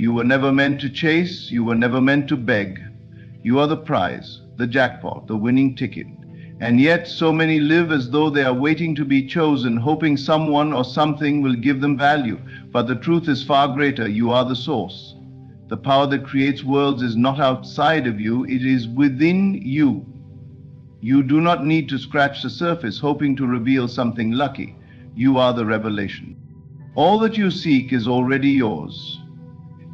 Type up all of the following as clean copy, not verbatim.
You were never meant to chase, you were never meant to beg. You are the prize, the jackpot, the winning ticket. And yet so many live as though they are waiting to be chosen, hoping someone or something will give them value. But the truth is far greater. You are the source. The power that creates worlds is not outside of you, it is within you. You do not need to scratch the surface hoping to reveal something lucky. You are the revelation. All that you seek is already yours,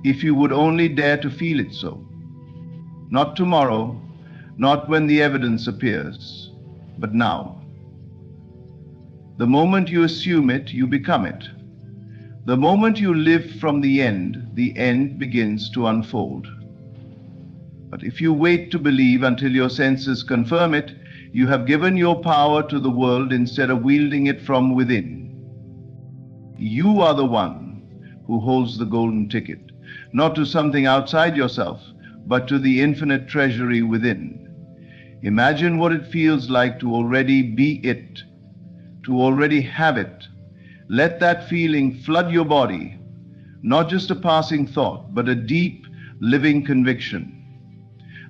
if you would only dare to feel it so. Not tomorrow, not when the evidence appears, but now. The moment you assume it, you become it. The moment you live from the end begins to unfold. But if you wait to believe until your senses confirm it, you have given your power to the world instead of wielding it from within. You are the one who holds the golden ticket, not to something outside yourself, but to the infinite treasury within. Imagine what it feels like to already be it, to already have it. Let that feeling flood your body, not just a passing thought, but a deep, living conviction.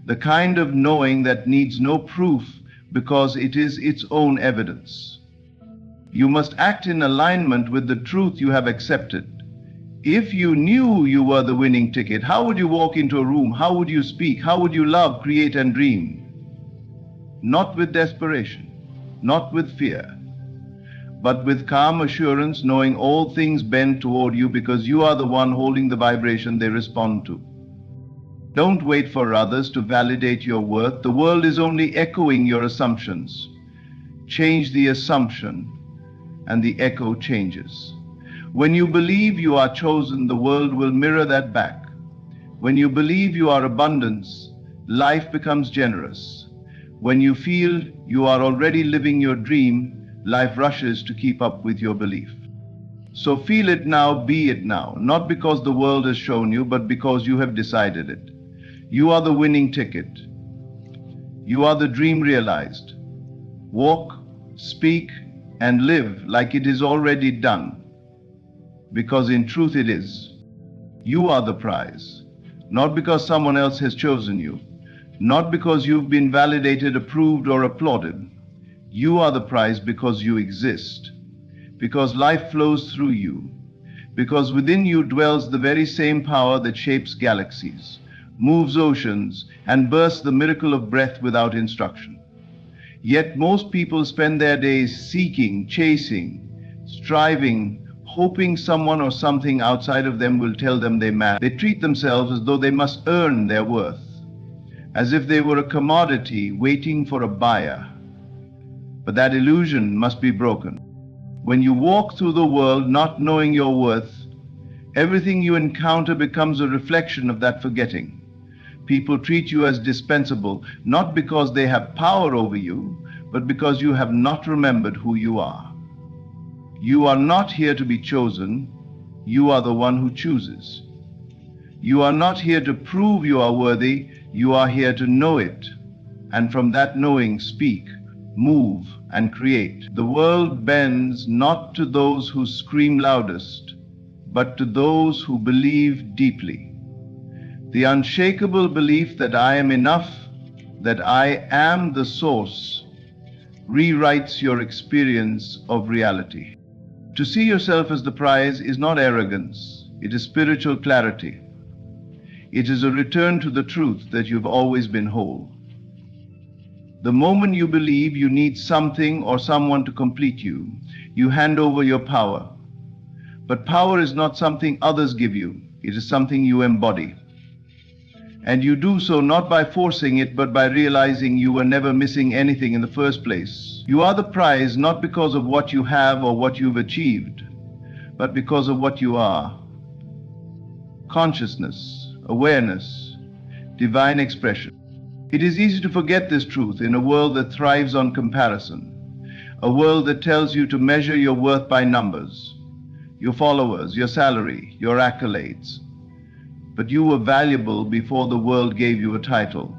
The kind of knowing that needs no proof because it is its own evidence. You must act in alignment with the truth you have accepted. If you knew you were the winning ticket, how would you walk into a room? How would you speak? How would you love, create, and dream? Not with desperation, not with fear, but with calm assurance, knowing all things bend toward you because you are the one holding the vibration they respond to. Don't wait for others to validate your worth. The world is only echoing your assumptions. Change the assumption, and the echo changes. When you believe you are chosen, the world will mirror that back. When you believe you are abundance, life becomes generous. When you feel you are already living your dream, life rushes to keep up with your belief. So feel it now, be it now, not because the world has shown you, but because you have decided it. You are the winning ticket. You are the dream realized. Walk, speak, and live like it is already done, because in truth it is. You are the prize, not because someone else has chosen you, not because you've been validated, approved, or applauded. You are the prize because you exist, because life flows through you, because within you dwells the very same power that shapes galaxies, moves oceans, and bursts the miracle of breath without instruction. Yet most people spend their days seeking, chasing, striving, hoping someone or something outside of them will tell them they matter. They treat themselves as though they must earn their worth, as if they were a commodity waiting for a buyer. But that illusion must be broken. When you walk through the world not knowing your worth, everything you encounter becomes a reflection of that forgetting. People treat you as dispensable, not because they have power over you, but because you have not remembered who you are. You are not here to be chosen. You are the one who chooses. You are not here to prove you are worthy. You are here to know it, and from that knowing speak, move, and create. The world bends not to those who scream loudest, but to those who believe deeply. The unshakable belief that I am enough, that I am the source, rewrites your experience of reality. To see yourself as the prize is not arrogance, it is spiritual clarity. It is a return to the truth that you've always been whole. The moment you believe you need something or someone to complete you, you hand over your power. But power is not something others give you, it is something you embody. And you do so not by forcing it, but by realizing you were never missing anything in the first place. You are the prize not because of what you have or what you've achieved, but because of what you are. Consciousness, awareness, divine expression. It is easy to forget this truth in a world that thrives on comparison, a world that tells you to measure your worth by numbers, your followers, your salary, your accolades. But you were valuable before the world gave you a title.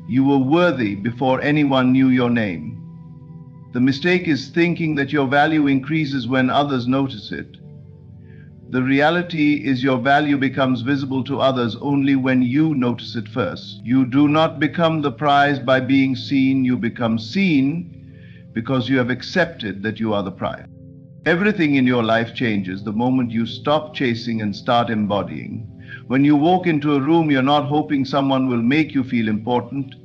You were worthy before anyone knew your name. The mistake is thinking that your value increases when others notice it. The reality is your value becomes visible to others only when you notice it first. You do not become the prize by being seen, you become seen because you have accepted that you are the prize. Everything in your life changes the moment you stop chasing and start embodying. When you walk into a room, you're not hoping someone will make you feel important.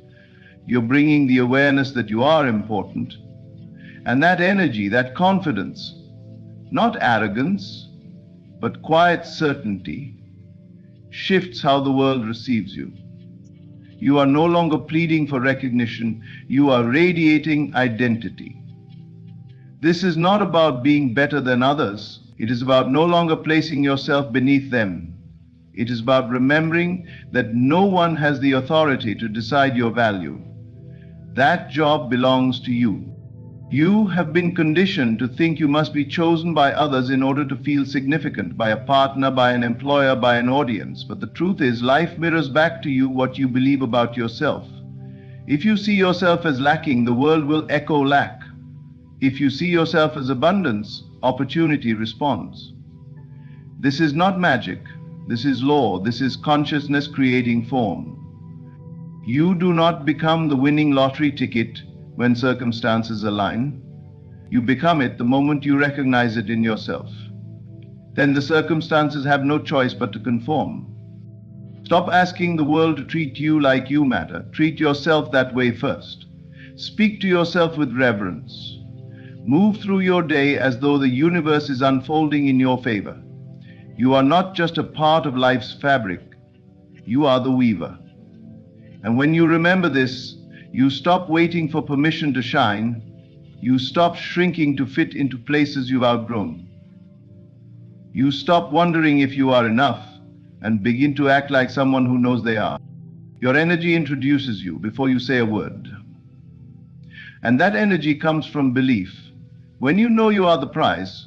You're bringing the awareness that you are important. And that energy, that confidence, not arrogance, but quiet certainty, shifts how the world receives you. You are no longer pleading for recognition, you are radiating identity. This is not about being better than others. It is about no longer placing yourself beneath them. It is about remembering that no one has the authority to decide your value. That job belongs to you. You have been conditioned to think you must be chosen by others in order to feel significant, by a partner, by an employer, by an audience. But the truth is, life mirrors back to you what you believe about yourself. If you see yourself as lacking, the world will echo lack. If you see yourself as abundance, opportunity responds. This is not magic. This is law. This is consciousness creating form. You do not become the winning lottery ticket when circumstances align. You become it the moment you recognize it in yourself. Then the circumstances have no choice but to conform. Stop asking the world to treat you like you matter. Treat yourself that way first. Speak to yourself with reverence. Move through your day as though the universe is unfolding in your favor. You are not just a part of life's fabric. You are the weaver. And when you remember this, you stop waiting for permission to shine. You stop shrinking to fit into places you've outgrown. You stop wondering if you are enough and begin to act like someone who knows they are. Your energy introduces you before you say a word. And that energy comes from belief. When you know you are the prize,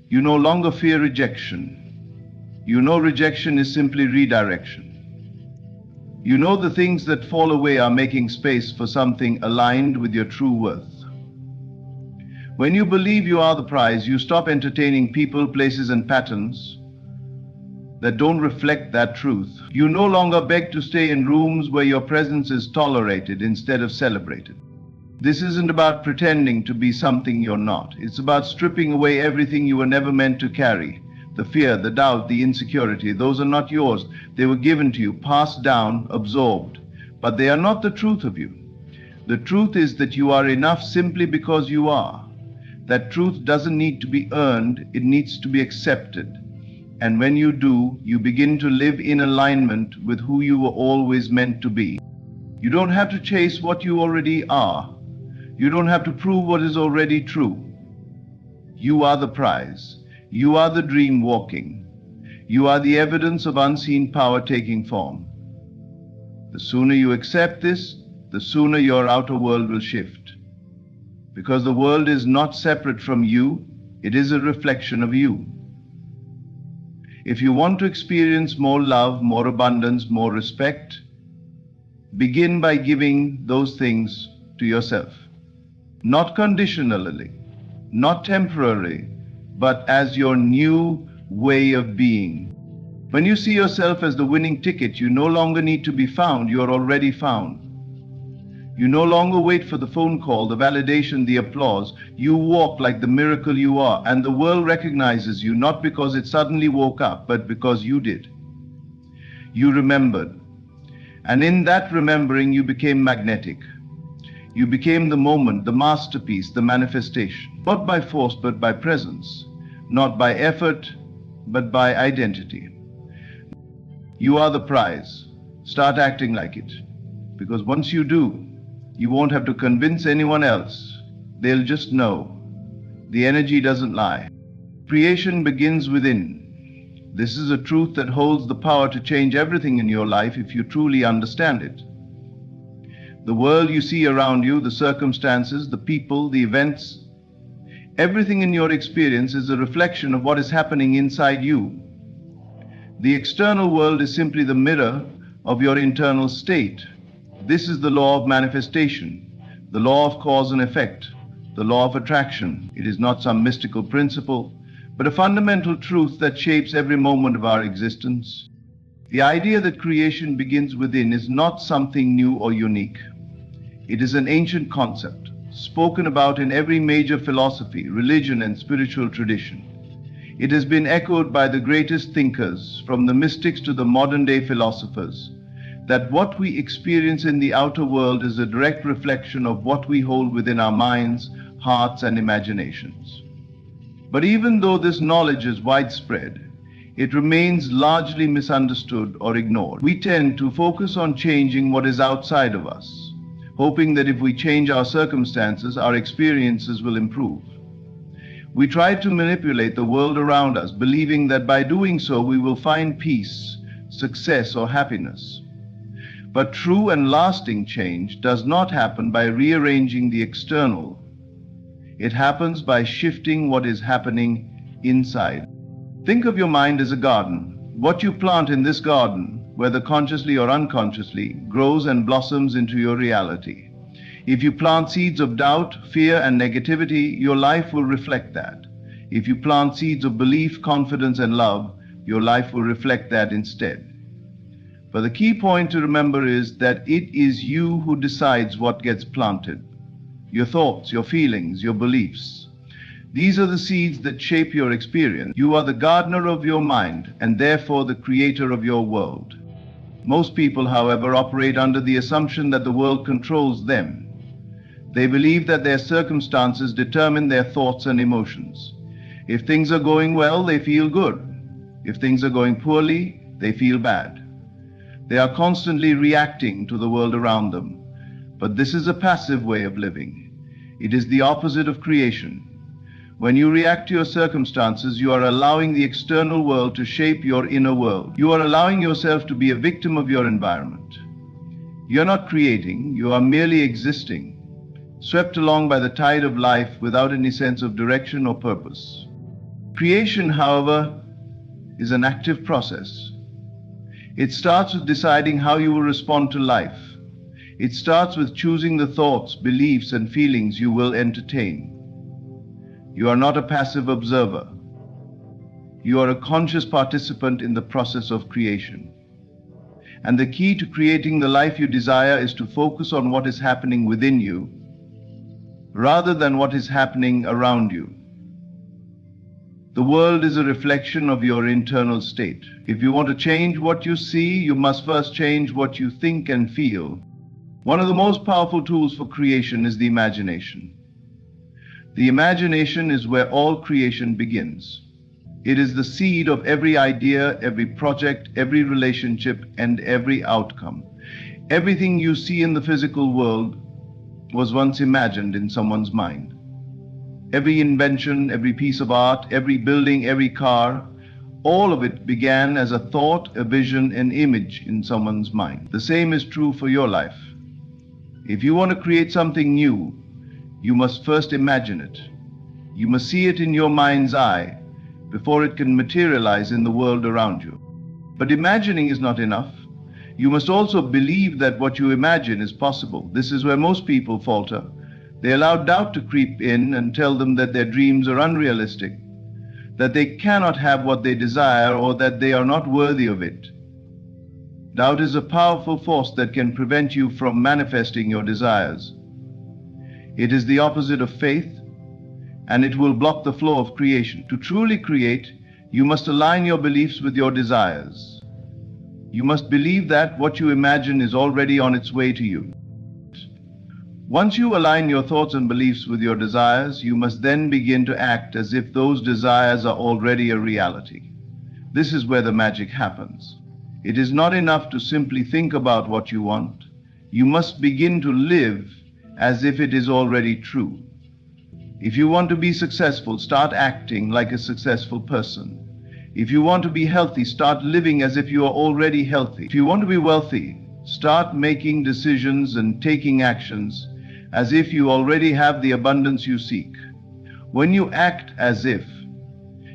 you no longer fear rejection. You know rejection is simply redirection. You know the things that fall away are making space for something aligned with your true worth. When you believe you are the prize, you stop entertaining people, places, and patterns that don't reflect that truth. You no longer beg to stay in rooms where your presence is tolerated instead of celebrated. This isn't about pretending to be something you're not. It's about stripping away everything you were never meant to carry. The fear, the doubt, the insecurity, those are not yours. They were given to you, passed down, absorbed. But they are not the truth of you. The truth is that you are enough simply because you are. That truth doesn't need to be earned, it needs to be accepted. And when you do, you begin to live in alignment with who you were always meant to be. You don't have to chase what you already are. You don't have to prove what is already true. You are the prize. You are the dream walking. You are the evidence of unseen power taking form. The sooner you accept this, the sooner your outer world will shift. Because the world is not separate from you, it is a reflection of you. If you want to experience more love, more abundance, more respect, begin by giving those things to yourself. Not conditionally, not temporarily, but as your new way of being. When you see yourself as the winning ticket, you no longer need to be found, you are already found. You no longer wait for the phone call, the validation, the applause. You walk like the miracle you are, and the world recognizes you not because it suddenly woke up, but because you did. You remembered. And in that remembering, you became magnetic. You became the moment, the masterpiece, the manifestation. Not by force, but by presence. Not by effort, but by identity. You are the prize. Start acting like it. Because once you do, you won't have to convince anyone else. They'll just know. The energy doesn't lie. Creation begins within. This is a truth that holds the power to change everything in your life if you truly understand it. The world you see around you, the circumstances, the people, the events, everything in your experience is a reflection of what is happening inside you. The external world is simply the mirror of your internal state. This is the law of manifestation, the law of cause and effect, the law of attraction. It is not some mystical principle, but a fundamental truth that shapes every moment of our existence. The idea that creation begins within is not something new or unique. It is an ancient concept, spoken about in every major philosophy, religion, and spiritual tradition. It has been echoed by the greatest thinkers, from the mystics to the modern-day philosophers, that what we experience in the outer world is a direct reflection of what we hold within our minds, hearts, and imaginations. But even though this knowledge is widespread, it remains largely misunderstood or ignored. We tend to focus on changing what is outside of us, hoping that if we change our circumstances, our experiences will improve. We try to manipulate the world around us, believing that by doing so we will find peace, success, or happiness. But true and lasting change does not happen by rearranging the external. It happens by shifting what is happening inside. Think of your mind as a garden. What you plant in this garden, whether consciously or unconsciously, grows and blossoms into your reality. If you plant seeds of doubt, fear, and negativity, your life will reflect that. If you plant seeds of belief, confidence, and love, your life will reflect that instead. But the key point to remember is that it is you who decides what gets planted. Your thoughts, your feelings, your beliefs. These are the seeds that shape your experience. You are the gardener of your mind and therefore the creator of your world. Most people, however, operate under the assumption that the world controls them. They believe that their circumstances determine their thoughts and emotions. If things are going well, they feel good. If things are going poorly, they feel bad. They are constantly reacting to the world around them. But this is a passive way of living. It is the opposite of creation. When you react to your circumstances, you are allowing the external world to shape your inner world. You are allowing yourself to be a victim of your environment. You are not creating, you are merely existing, swept along by the tide of life without any sense of direction or purpose. Creation, however, is an active process. It starts with deciding how you will respond to life. It starts with choosing the thoughts, beliefs, and feelings you will entertain. You are not a passive observer. You are a conscious participant in the process of creation. And the key to creating the life you desire is to focus on what is happening within you, rather than what is happening around you. The world is a reflection of your internal state. If you want to change what you see, you must first change what you think and feel. One of the most powerful tools for creation is the imagination. The imagination is where all creation begins. It is the seed of every idea, every project, every relationship, and every outcome. Everything you see in the physical world was once imagined in someone's mind. Every invention, every piece of art, every building, every car, all of it began as a thought, a vision, an image in someone's mind. The same is true for your life. If you want to create something new, you must first imagine it. You must see it in your mind's eye before it can materialize in the world around you. But imagining is not enough. You must also believe that what you imagine is possible. This is where most people falter. They allow doubt to creep in and tell them that their dreams are unrealistic, that they cannot have what they desire, or that they are not worthy of it. Doubt is a powerful force that can prevent you from manifesting your desires. It is the opposite of faith, and it will block the flow of creation. To truly create, you must align your beliefs with your desires. You must believe that what you imagine is already on its way to you. Once you align your thoughts and beliefs with your desires, you must then begin to act as if those desires are already a reality. This is where the magic happens. It is not enough to simply think about what you want. You must begin to live as if it is already true. If you want to be successful, start acting like a successful person. If you want to be healthy, start living as if you are already healthy. If you want to be wealthy, start making decisions and taking actions as if you already have the abundance you seek. When you act as if,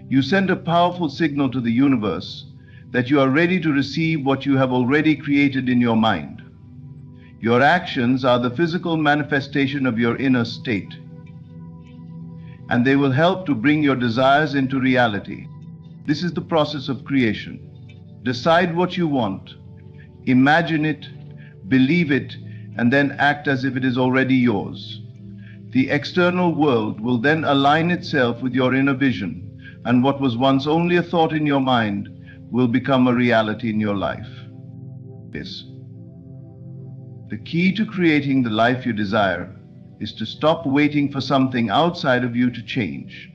you send a powerful signal to the universe that you are ready to receive what you have already created in your mind. Your actions are the physical manifestation of your inner state. and they will help to bring your desires into reality. This is the process of creation. Decide what you want, imagine it, believe it, and then act as if it is already yours. The external world will then align itself with your inner vision, and what was once only a thought in your mind will become a reality in your life. Yes. The key to creating the life you desire is to stop waiting for something outside of you to change.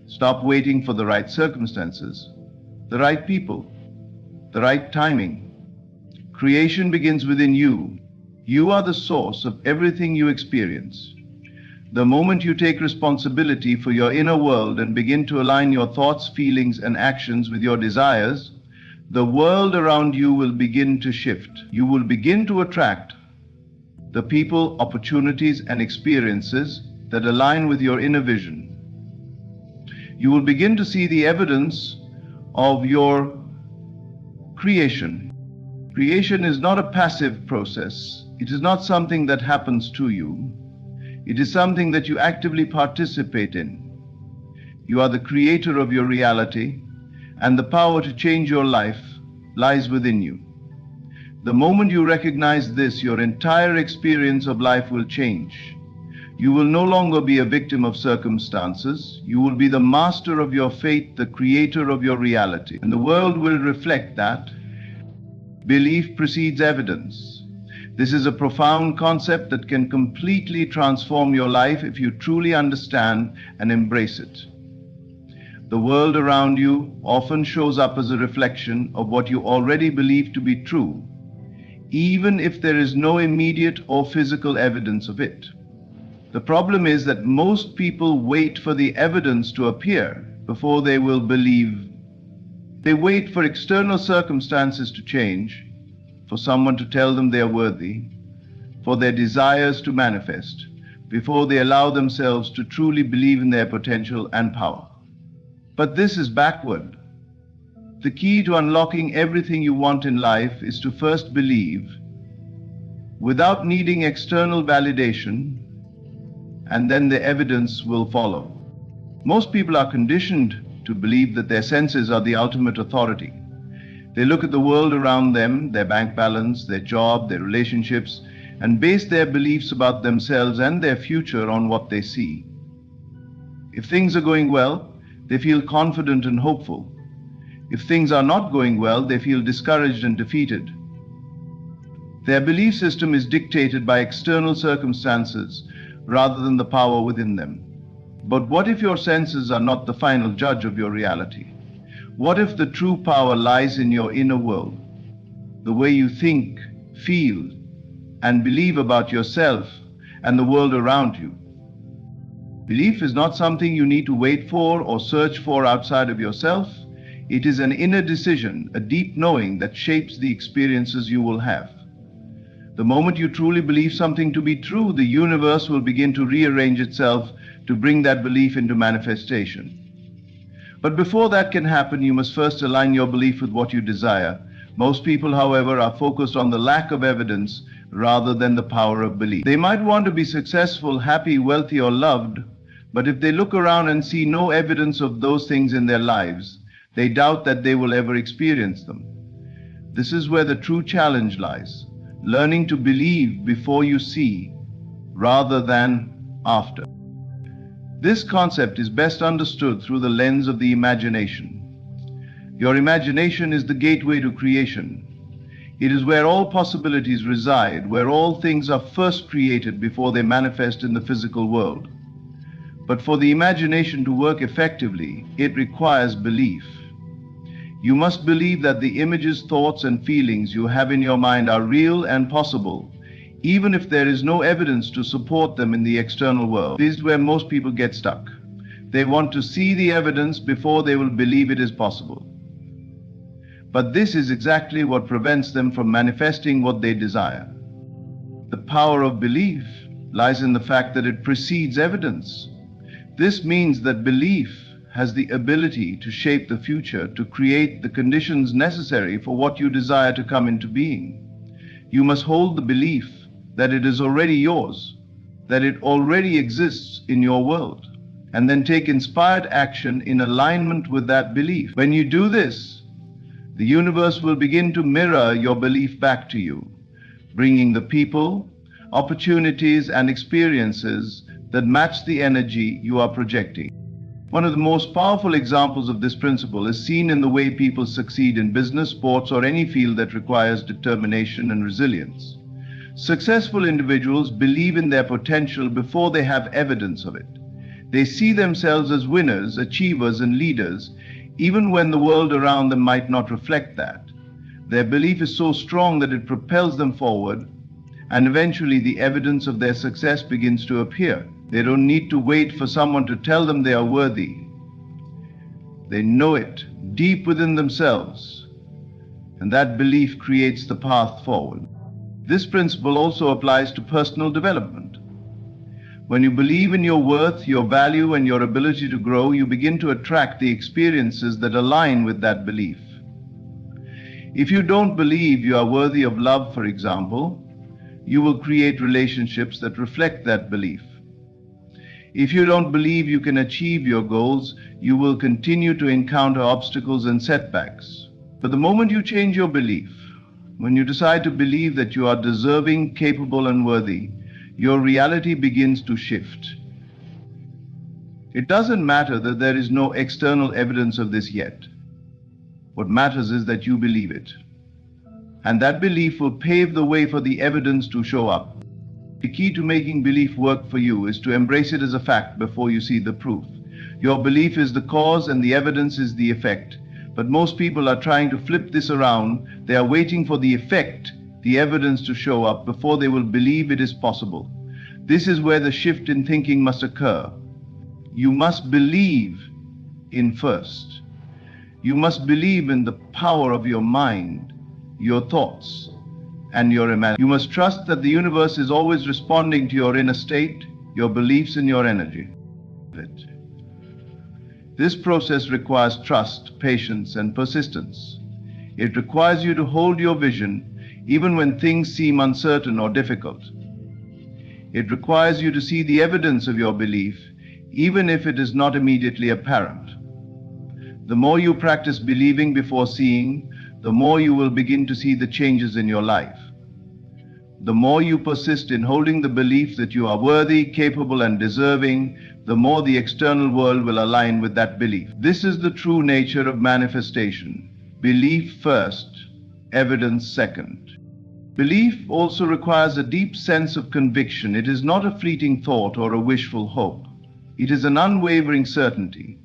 Stop waiting for the right circumstances, the right people, the right timing. Creation begins within you. You are the source of everything you experience. The moment you take responsibility for your inner world and begin to align your thoughts, feelings, and actions with your desires, the world around you will begin to shift. You will begin to attract the people, opportunities, and experiences that align with your inner vision. You will begin to see the evidence of your creation. Creation is not a passive process. It is not something that happens to you. It is something that you actively participate in. You are the creator of your reality, and the power to change your life lies within you. The moment you recognize this, your entire experience of life will change. You will no longer be a victim of circumstances. You will be the master of your fate, the creator of your reality. And the world will reflect that. Belief precedes evidence. This is a profound concept that can completely transform your life if you truly understand and embrace it. The world around you often shows up as a reflection of what you already believe to be true, even if there is no immediate or physical evidence of it. The problem is that most people wait for the evidence to appear before they will believe. They wait for external circumstances to change, for someone to tell them they are worthy, for their desires to manifest, before they allow themselves to truly believe in their potential and power. But this is backward. The key to unlocking everything you want in life is to first believe, without needing external validation, and then the evidence will follow. Most people are conditioned to believe that their senses are the ultimate authority. They look at the world around them, their bank balance, their job, their relationships, and base their beliefs about themselves and their future on what they see. If things are going well, they feel confident and hopeful. If things are not going well, they feel discouraged and defeated. Their belief system is dictated by external circumstances rather than the power within them. But what if your senses are not the final judge of your reality? What if the true power lies in your inner world, the way you think, feel, and believe about yourself and the world around you? Belief is not something you need to wait for or search for outside of yourself. It is an inner decision, a deep knowing that shapes the experiences you will have. The moment you truly believe something to be true, the universe will begin to rearrange itself to bring that belief into manifestation. But before that can happen, you must first align your belief with what you desire. Most people, however, are focused on the lack of evidence rather than the power of belief. They might want to be successful, happy, wealthy, or loved, but if they look around and see no evidence of those things in their lives, they doubt that they will ever experience them. This is where the true challenge lies, learning to believe before you see, rather than after. This concept is best understood through the lens of the imagination. Your imagination is the gateway to creation. It is where all possibilities reside, where all things are first created before they manifest in the physical world. But for the imagination to work effectively, it requires belief. You must believe that the images, thoughts, and feelings you have in your mind are real and possible, even if there is no evidence to support them in the external world. This is where most people get stuck. They want to see the evidence before they will believe it is possible. But this is exactly what prevents them from manifesting what they desire. The power of belief lies in the fact that it precedes evidence. This means that belief has the ability to shape the future, to create the conditions necessary for what you desire to come into being. You must hold the belief that it is already yours, that it already exists in your world. and then take inspired action in alignment with that belief. When you do this, the universe will begin to mirror your belief back to you, bringing the people, opportunities, and experiences that match the energy you are projecting. One of the most powerful examples of this principle is seen in the way people succeed in business, sports, or any field that requires determination and resilience. Successful individuals believe in their potential before they have evidence of it. They see themselves as winners, achievers, and leaders, even when the world around them might not reflect that. Their belief is so strong that it propels them forward, and eventually the evidence of their success begins to appear. They don't need to wait for someone to tell them they are worthy. They know it deep within themselves, and that belief creates the path forward. This principle also applies to personal development. When you believe in your worth, your value, and your ability to grow, you begin to attract the experiences that align with that belief. If you don't believe you are worthy of love, for example, you will create relationships that reflect that belief. If you don't believe you can achieve your goals, you will continue to encounter obstacles and setbacks. But the moment you change your belief, when you decide to believe that you are deserving, capable, and worthy, your reality begins to shift. It doesn't matter that there is no external evidence of this yet. What matters is that you believe it. And that belief will pave the way for the evidence to show up. The key to making belief work for you is to embrace it as a fact before you see the proof. Your belief is the cause and the evidence is the effect. But most people are trying to flip this around. They are waiting for the effect, the evidence to show up before they will believe it is possible. This is where the shift in thinking must occur. You must believe in first. You must believe in the power of your mind, your thoughts, and your imagination. You must trust that the universe is always responding to your inner state, your beliefs, and your energy. This process requires trust, patience, and persistence. It requires you to hold your vision even when things seem uncertain or difficult. It requires you to see the evidence of your belief, even if it is not immediately apparent. The more you practice believing before seeing, the more you will begin to see the changes in your life. The more you persist in holding the belief that you are worthy, capable, and deserving, the more the external world will align with that belief. This is the true nature of manifestation. Belief first, evidence second. Belief also requires a deep sense of conviction. It is not a fleeting thought or a wishful hope. It is an unwavering certainty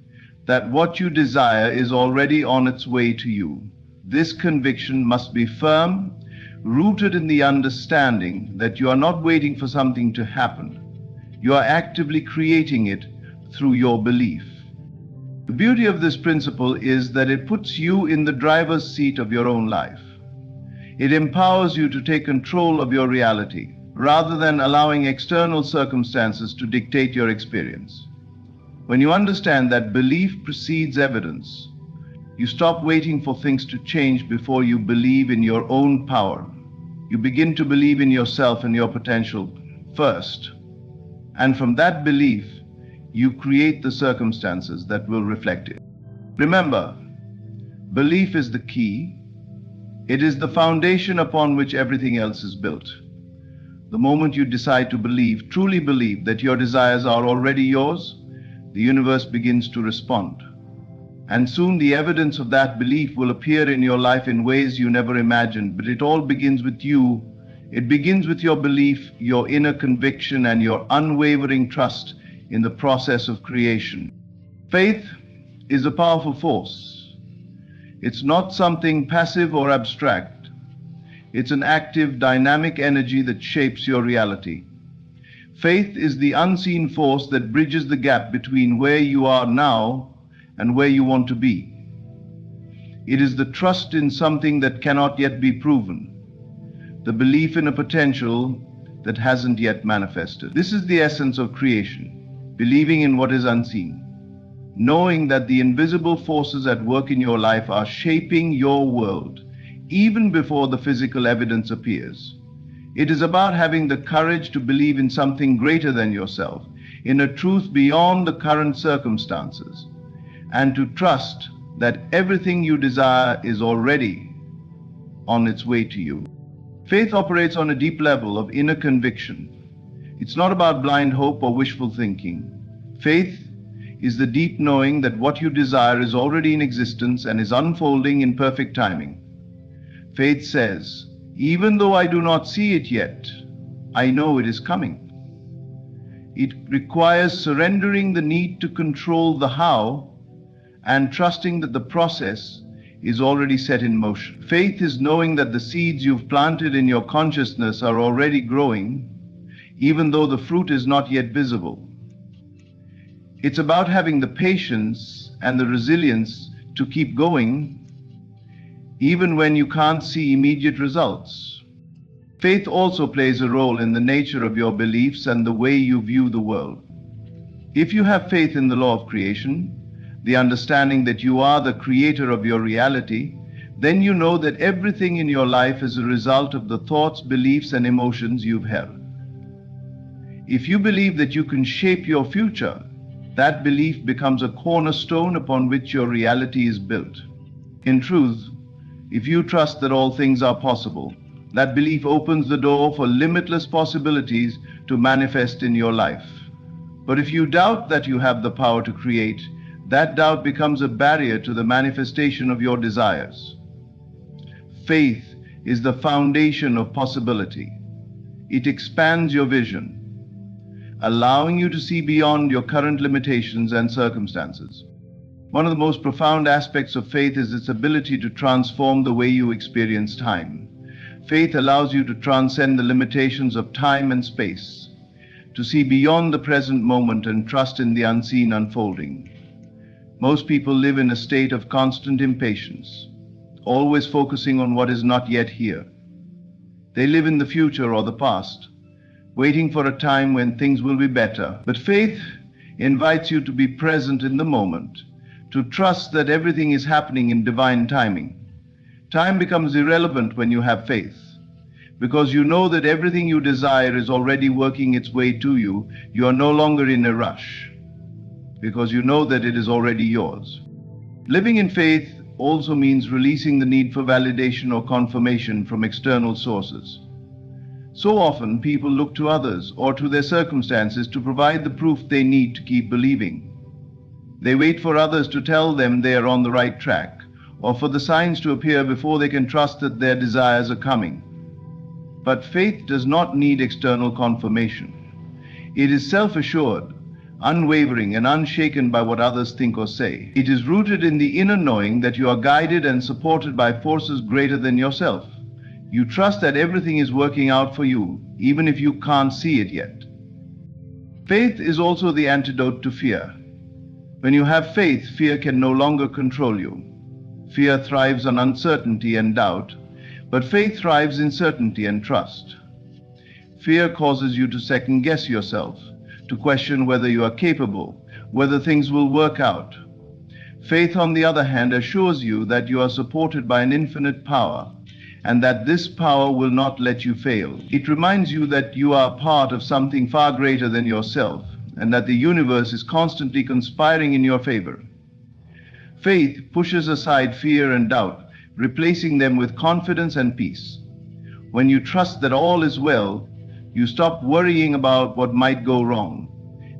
that what you desire is already on its way to you. This conviction must be firm, rooted in the understanding that you are not waiting for something to happen. You are actively creating it through your belief. The beauty of this principle is that it puts you in the driver's seat of your own life. It empowers you to take control of your reality, rather than allowing external circumstances to dictate your experience. When you understand that belief precedes evidence, you stop waiting for things to change before you believe in your own power. You begin to believe in yourself and your potential first. And from that belief, you create the circumstances that will reflect it. Remember, belief is the key. It is the foundation upon which everything else is built. The moment you decide to believe, truly believe that your desires are already yours, the universe begins to respond. And soon the evidence of that belief will appear in your life in ways you never imagined. But it all begins with you. It begins with your belief, your inner conviction, and your unwavering trust in the process of creation. Faith is a powerful force. It's not something passive or abstract. It's an active, dynamic energy that shapes your reality. Faith is the unseen force that bridges the gap between where you are now and where you want to be. It is the trust in something that cannot yet be proven, the belief in a potential that hasn't yet manifested. This is the essence of creation, believing in what is unseen, knowing that the invisible forces at work in your life are shaping your world, even before the physical evidence appears. It is about having the courage to believe in something greater than yourself. in a truth beyond the current circumstances, and to trust that everything you desire is already on its way to you. Faith operates on a deep level of inner conviction. It's not about blind hope or wishful thinking. Faith is the deep knowing that what you desire is already in existence and is unfolding in perfect timing. Faith says, even though I do not see it yet, I know it is coming. It requires surrendering the need to control the how and trusting that the process is already set in motion. Faith is knowing that the seeds you've planted in your consciousness are already growing, even though the fruit is not yet visible. It's about having the patience and the resilience to keep going, even when you can't see immediate results. Faith also plays a role in the nature of your beliefs and the way you view the world. If you have faith in the law of creation, the understanding that you are the creator of your reality, then you know that everything in your life is a result of the thoughts, beliefs, and emotions you've held. If you believe that you can shape your future, that belief becomes a cornerstone upon which your reality is built. In truth, if you trust that all things are possible, that belief opens the door for limitless possibilities to manifest in your life. But if you doubt that you have the power to create, that doubt becomes a barrier to the manifestation of your desires. Faith is the foundation of possibility. It expands your vision, allowing you to see beyond your current limitations and circumstances. One of the most profound aspects of faith is its ability to transform the way you experience time. Faith allows you to transcend the limitations of time and space, to see beyond the present moment and trust in the unseen unfolding. Most people live in a state of constant impatience, always focusing on what is not yet here. They live in the future or the past, waiting for a time when things will be better. But faith invites you to be present in the moment, to trust that everything is happening in divine timing. Time becomes irrelevant when you have faith, because you know that everything you desire is already working its way to you. You are no longer in a rush, because you know that it is already yours. Living in faith also means releasing the need for validation or confirmation from external sources. So often, people look to others or to their circumstances to provide the proof they need to keep believing. They wait for others to tell them they are on the right track, or for the signs to appear before they can trust that their desires are coming. But faith does not need external confirmation. It is self-assured, unwavering, and unshaken by what others think or say. It is rooted in the inner knowing that you are guided and supported by forces greater than yourself. You trust that everything is working out for you, even if you can't see it yet. Faith is also the antidote to fear. When you have faith, fear can no longer control you. Fear thrives on uncertainty and doubt, but faith thrives in certainty and trust. Fear causes you to second-guess yourself, to question whether you are capable, whether things will work out. Faith, on the other hand, assures you that you are supported by an infinite power, and that this power will not let you fail. It reminds you that you are part of something far greater than yourself, and that the universe is constantly conspiring in your favor. Faith pushes aside fear and doubt, replacing them with confidence and peace. When you trust that all is well, you stop worrying about what might go wrong,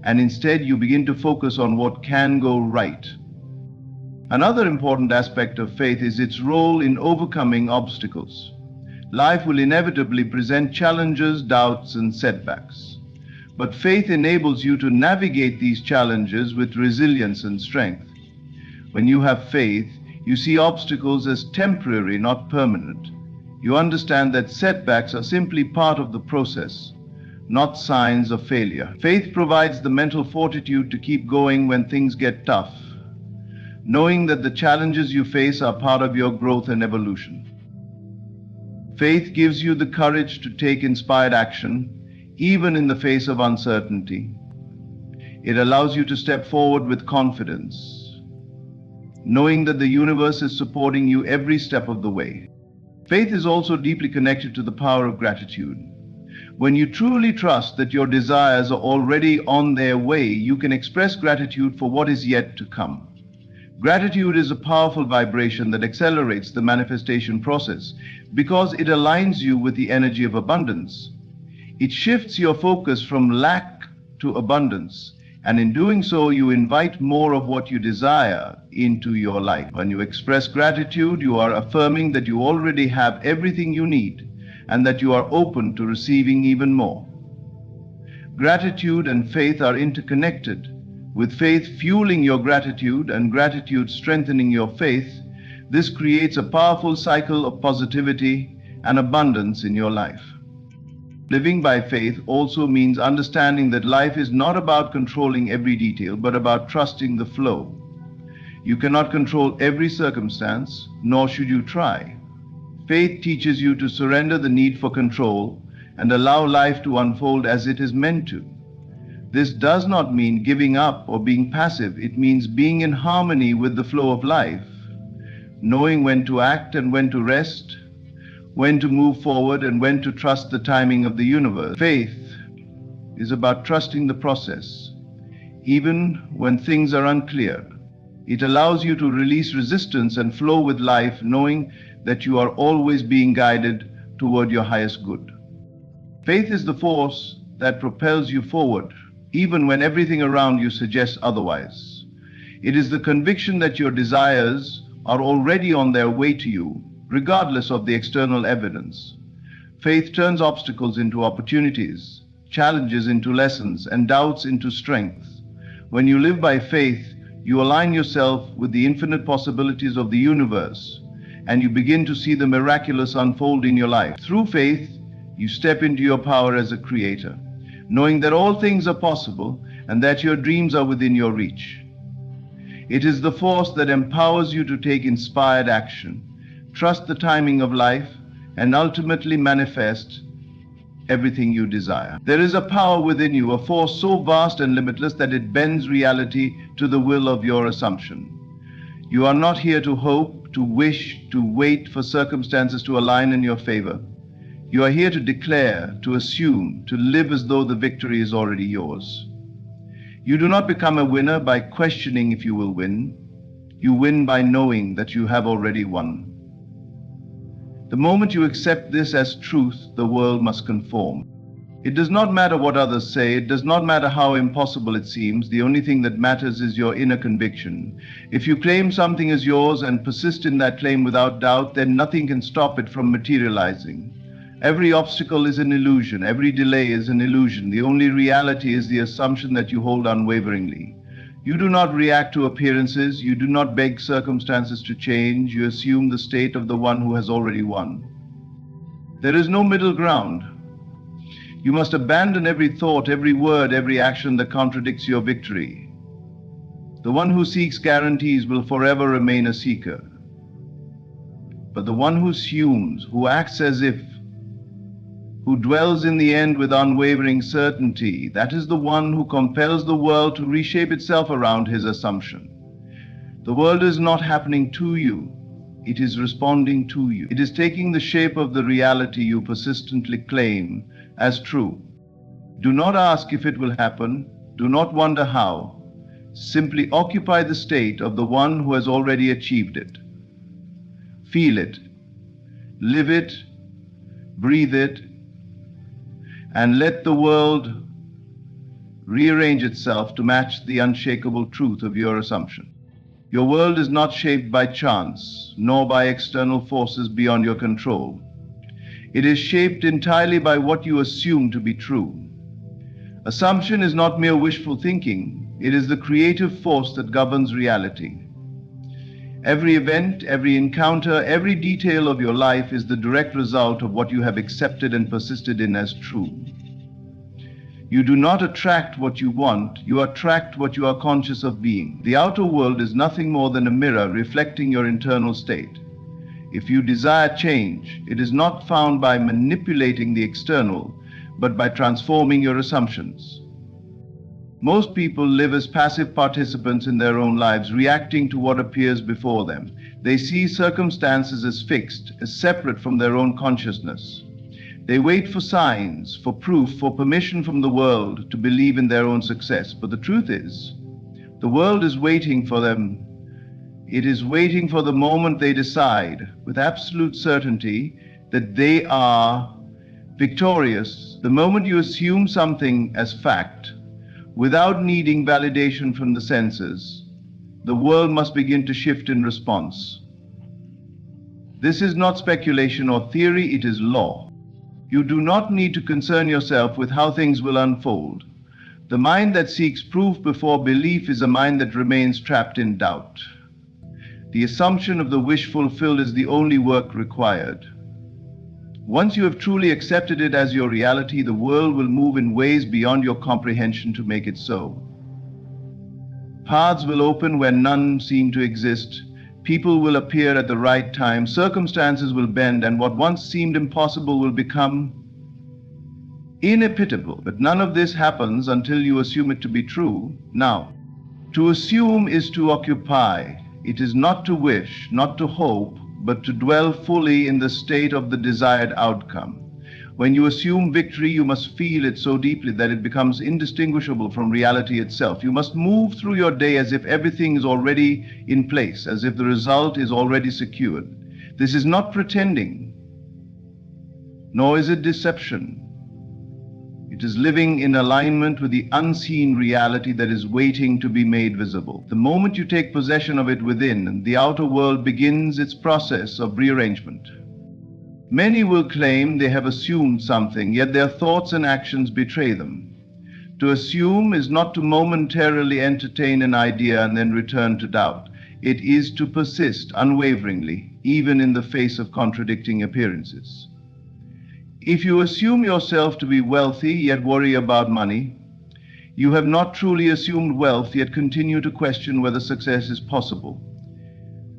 and instead you begin to focus on what can go right. Another important aspect of faith is its role in overcoming obstacles. Life will inevitably present challenges, doubts, and setbacks. But faith enables you to navigate these challenges with resilience and strength. When you have faith, you see obstacles as temporary, not permanent. You understand that setbacks are simply part of the process, not signs of failure. Faith provides the mental fortitude to keep going when things get tough, knowing that the challenges you face are part of your growth and evolution. Faith gives you the courage to take inspired action, even in the face of uncertainty. It allows you to step forward with confidence, knowing that the universe is supporting you every step of the way. Faith is also deeply connected to the power of gratitude. When you truly trust that your desires are already on their way, you can express gratitude for what is yet to come. Gratitude is a powerful vibration that accelerates the manifestation process because it aligns you with the energy of abundance. It shifts your focus from lack to abundance, and in doing so, you invite more of what you desire into your life. When you express gratitude, you are affirming that you already have everything you need and that you are open to receiving even more. Gratitude and faith are interconnected, with faith fueling your gratitude and gratitude strengthening your faith. This creates a powerful cycle of positivity and abundance in your life. Living by faith also means understanding that life is not about controlling every detail, but about trusting the flow. You cannot control every circumstance, nor should you try. Faith teaches you to surrender the need for control and allow life to unfold as it is meant to. This does not mean giving up or being passive. It means being in harmony with the flow of life, knowing when to act and when to rest, when to move forward and when to trust the timing of the universe. Faith is about trusting the process, even when things are unclear. It allows you to release resistance and flow with life, knowing that you are always being guided toward your highest good. Faith is the force that propels you forward, even when everything around you suggests otherwise. It is the conviction that your desires are already on their way to you, regardless of the external evidence. Faith turns obstacles into opportunities, challenges into lessons, and doubts into strength. When you live by faith, you align yourself with the infinite possibilities of the universe, and you begin to see the miraculous unfold in your life. Through faith, you step into your power as a creator, knowing that all things are possible and that your dreams are within your reach. It is the force that empowers you to take inspired action, trust the timing of life, and ultimately manifest everything you desire. There is a power within you, a force so vast and limitless that it bends reality to the will of your assumption. You are not here to hope, to wish, to wait for circumstances to align in your favor. You are here to declare, to assume, to live as though the victory is already yours. You do not become a winner by questioning if you will win. You win by knowing that you have already won. The moment you accept this as truth, the world must conform. It does not matter what others say. It does not matter how impossible it seems. The only thing that matters is your inner conviction. If you claim something as yours and persist in that claim without doubt, then nothing can stop it from materializing. Every obstacle is an illusion. Every delay is an illusion. The only reality is the assumption that you hold unwaveringly. You do not react to appearances. You do not beg circumstances to change. You assume the state of the one who has already won. There is no middle ground. You must abandon every thought, every word, every action that contradicts your victory. The one who seeks guarantees will forever remain a seeker. But the one who assumes, who acts as if, who dwells in the end with unwavering certainty, that is the one who compels the world to reshape itself around his assumption. The world is not happening to you. It is responding to you. It is taking the shape of the reality you persistently claim as true. Do not ask if it will happen. Do not wonder how. Simply occupy the state of the one who has already achieved it. Feel it. Live it. Breathe it. And let the world rearrange itself to match the unshakable truth of your assumption. Your world is not shaped by chance, nor by external forces beyond your control. It is shaped entirely by what you assume to be true. Assumption is not mere wishful thinking. It is the creative force that governs reality. Every event, every encounter, every detail of your life is the direct result of what you have accepted and persisted in as true. You do not attract what you want, you attract what you are conscious of being. The outer world is nothing more than a mirror reflecting your internal state. If you desire change, it is not found by manipulating the external, but by transforming your assumptions. Most people live as passive participants in their own lives, reacting to what appears before them. They see circumstances as fixed, as separate from their own consciousness. They wait for signs, for proof, for permission from the world to believe in their own success. But the truth is, the world is waiting for them. It is waiting for the moment they decide with absolute certainty that they are victorious. The moment you assume something as fact, without needing validation from the senses, the world must begin to shift in response. This is not speculation or theory, it is law. You do not need to concern yourself with how things will unfold. The mind that seeks proof before belief is a mind that remains trapped in doubt. The assumption of the wish fulfilled is the only work required. Once you have truly accepted it as your reality, the world will move in ways beyond your comprehension to make it so. Paths will open where none seem to exist. People will appear at the right time. Circumstances will bend, and what once seemed impossible will become inevitable. But none of this happens until you assume it to be true. Now, to assume is to occupy. It is not to wish, not to hope, but to dwell fully in the state of the desired outcome. When you assume victory, you must feel it so deeply that it becomes indistinguishable from reality itself. You must move through your day as if everything is already in place, as if the result is already secured. This is not pretending, nor is it deception. It is living in alignment with the unseen reality that is waiting to be made visible. The moment you take possession of it within, the outer world begins its process of rearrangement. Many will claim they have assumed something, yet their thoughts and actions betray them. To assume is not to momentarily entertain an idea and then return to doubt. It is to persist unwaveringly, even in the face of contradicting appearances. If you assume yourself to be wealthy, yet worry about money, you have not truly assumed wealth, yet continue to question whether success is possible.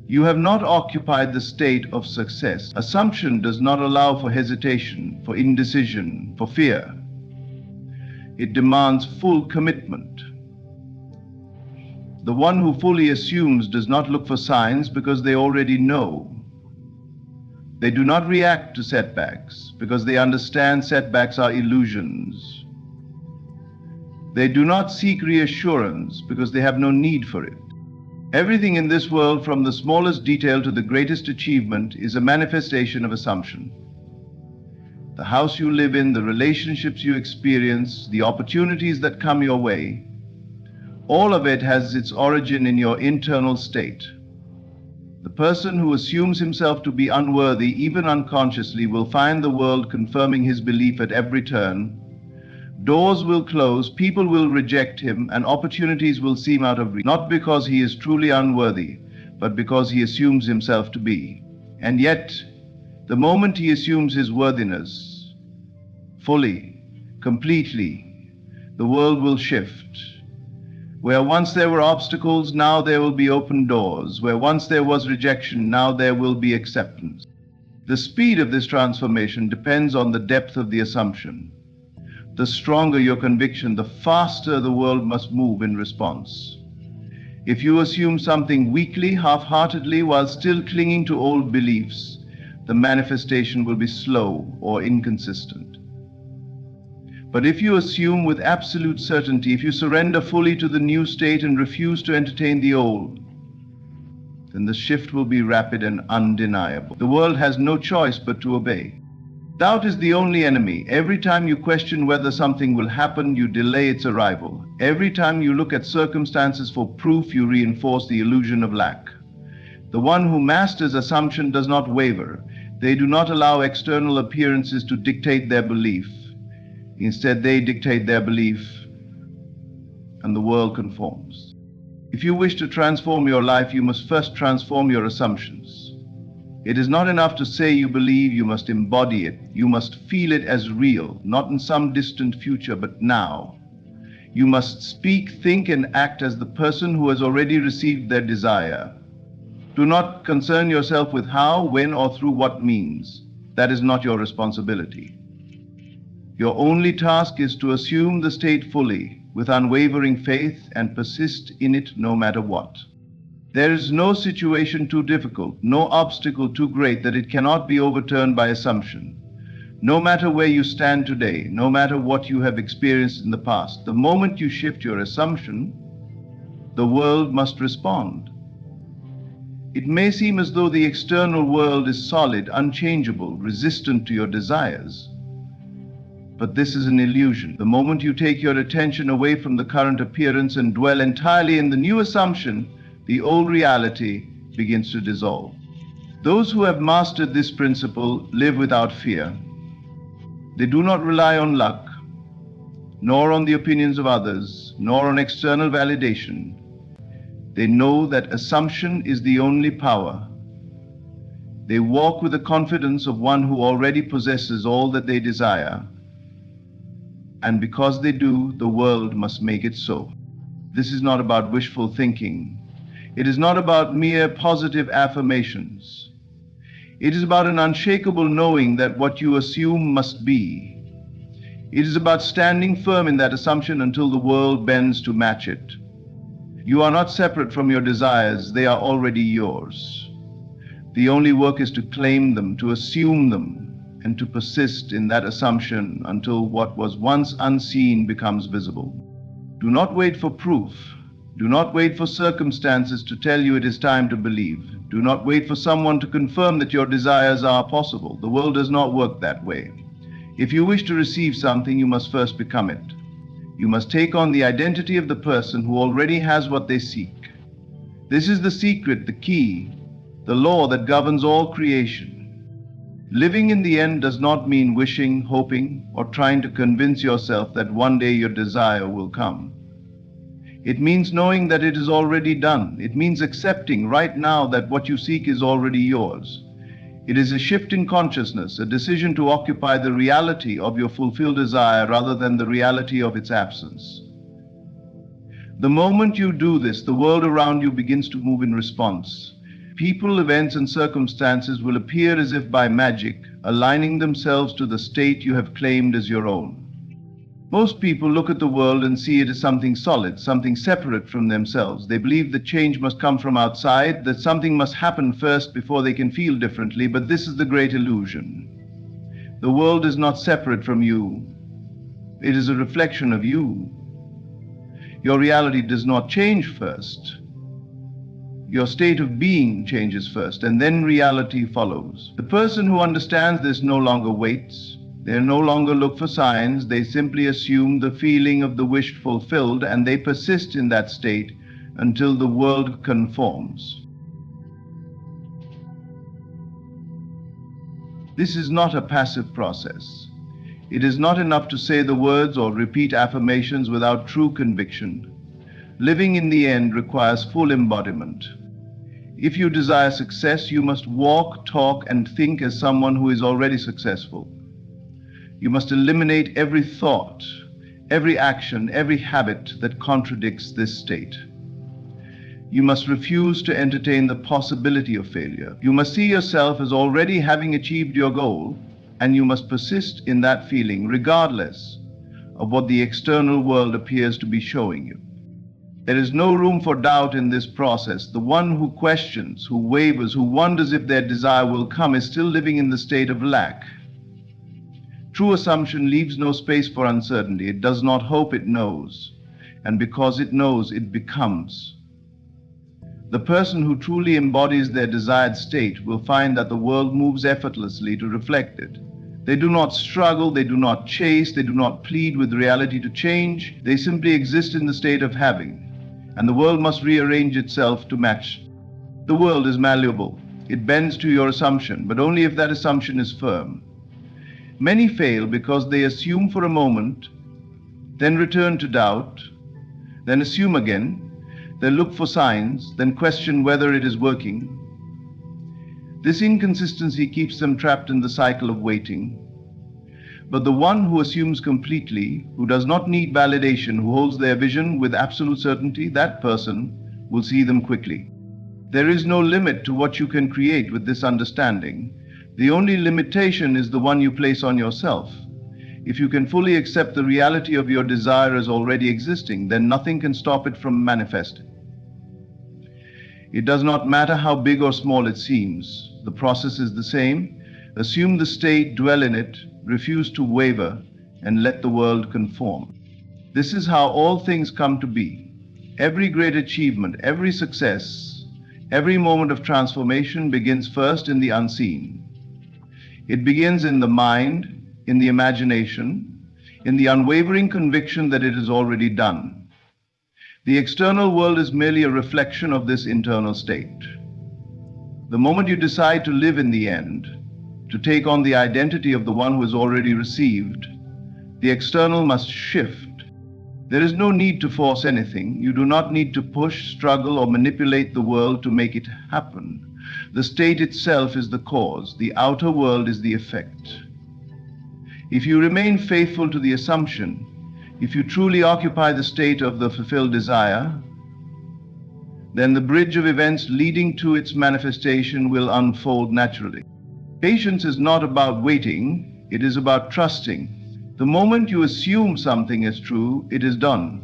You have not occupied the state of success. Assumption does not allow for hesitation, for indecision, for fear. It demands full commitment. The one who fully assumes does not look for signs because they already know. They do not react to setbacks because they understand setbacks are illusions. They do not seek reassurance because they have no need for it. Everything in this world, from the smallest detail to the greatest achievement, is a manifestation of assumption. The house you live in, the relationships you experience, the opportunities that come your way, all of it has its origin in your internal state. The person who assumes himself to be unworthy, even unconsciously, will find the world confirming his belief at every turn. Doors will close, people will reject him, and opportunities will seem out of reach, not because he is truly unworthy, but because he assumes himself to be. And yet, the moment he assumes his worthiness, fully, completely, the world will shift. Where once there were obstacles, now there will be open doors. Where once there was rejection, now there will be acceptance. The speed of this transformation depends on the depth of the assumption. The stronger your conviction, the faster the world must move in response. If you assume something weakly, half-heartedly, while still clinging to old beliefs, the manifestation will be slow or inconsistent. But if you assume with absolute certainty, if you surrender fully to the new state and refuse to entertain the old, then the shift will be rapid and undeniable. The world has no choice but to obey. Doubt is the only enemy. Every time you question whether something will happen, you delay its arrival. Every time you look at circumstances for proof, you reinforce the illusion of lack. The one who masters assumption does not waver. They do not allow external appearances to dictate their belief. Instead, they dictate their belief, and the world conforms. If you wish to transform your life, you must first transform your assumptions. It is not enough to say you believe, you must embody it. You must feel it as real, not in some distant future, but now. You must speak, think, and act as the person who has already received their desire. Do not concern yourself with how, when, or through what means. That is not your responsibility. Your only task is to assume the state fully, with unwavering faith, and persist in it no matter what. There is no situation too difficult, no obstacle too great that it cannot be overturned by assumption. No matter where you stand today, no matter what you have experienced in the past, the moment you shift your assumption, the world must respond. It may seem as though the external world is solid, unchangeable, resistant to your desires. But this is an illusion. The moment you take your attention away from the current appearance and dwell entirely in the new assumption, the old reality begins to dissolve. Those who have mastered this principle live without fear. They do not rely on luck, nor on the opinions of others, nor on external validation. They know that assumption is the only power. They walk with the confidence of one who already possesses all that they desire. And because they do, the world must make it so. This is not about wishful thinking. It is not about mere positive affirmations. It is about an unshakable knowing that what you assume must be. It is about standing firm in that assumption until the world bends to match it. You are not separate from your desires, they are already yours. The only work is to claim them, to assume them, and to persist in that assumption until what was once unseen becomes visible. Do not wait for proof. Do not wait for circumstances to tell you it is time to believe. Do not wait for someone to confirm that your desires are possible. The world does not work that way. If you wish to receive something, you must first become it. You must take on the identity of the person who already has what they seek. This is the secret, the key, the law that governs all creation. Living in the end does not mean wishing, hoping, or trying to convince yourself that one day your desire will come. It means knowing that it is already done. It means accepting right now that what you seek is already yours. It is a shift in consciousness, a decision to occupy the reality of your fulfilled desire rather than the reality of its absence. The moment you do this, the world around you begins to move in response. People, events, and circumstances will appear as if by magic, aligning themselves to the state you have claimed as your own. Most people look at the world and see it as something solid, something separate from themselves. They believe that change must come from outside, that something must happen first before they can feel differently, but this is the great illusion. The world is not separate from you. It is a reflection of you. Your reality does not change first. Your state of being changes first, and then reality follows. The person who understands this no longer waits. They no longer look for signs. They simply assume the feeling of the wish fulfilled, and they persist in that state until the world conforms. This is not a passive process. It is not enough to say the words or repeat affirmations without true conviction. Living in the end requires full embodiment. If you desire success, you must walk, talk, and think as someone who is already successful. You must eliminate every thought, every action, every habit that contradicts this state. You must refuse to entertain the possibility of failure. You must see yourself as already having achieved your goal, and you must persist in that feeling regardless of what the external world appears to be showing you. There is no room for doubt in this process. The one who questions, who wavers, who wonders if their desire will come is still living in the state of lack. True assumption leaves no space for uncertainty. It does not hope, it knows. And because it knows, it becomes. The person who truly embodies their desired state will find that the world moves effortlessly to reflect it. They do not struggle, they do not chase, they do not plead with reality to change. They simply exist in the state of having. And the world must rearrange itself to match. The world is malleable. It bends to your assumption, but only if that assumption is firm. Many fail because they assume for a moment, then return to doubt, then assume again, then look for signs, then question whether it is working. This inconsistency keeps them trapped in the cycle of waiting. But the one who assumes completely, who does not need validation, who holds their vision with absolute certainty, that person will see them quickly. There is no limit to what you can create with this understanding. The only limitation is the one you place on yourself. If you can fully accept the reality of your desire as already existing, then nothing can stop it from manifesting. It does not matter how big or small it seems. The process is the same. Assume the state, dwell in it, refuse to waver, and let the world conform. This is how all things come to be. Every great achievement, every success, every moment of transformation begins first in the unseen. It begins in the mind, in the imagination, in the unwavering conviction that it is already done. The external world is merely a reflection of this internal state. The moment you decide to live in the end, to take on the identity of the one who has already received, the external must shift. There is no need to force anything. You do not need to push, struggle, or manipulate the world to make it happen. The state itself is the cause. The outer world is the effect. If you remain faithful to the assumption, if you truly occupy the state of the fulfilled desire, then the bridge of events leading to its manifestation will unfold naturally. Patience is not about waiting, it is about trusting. The moment you assume something is true, it is done.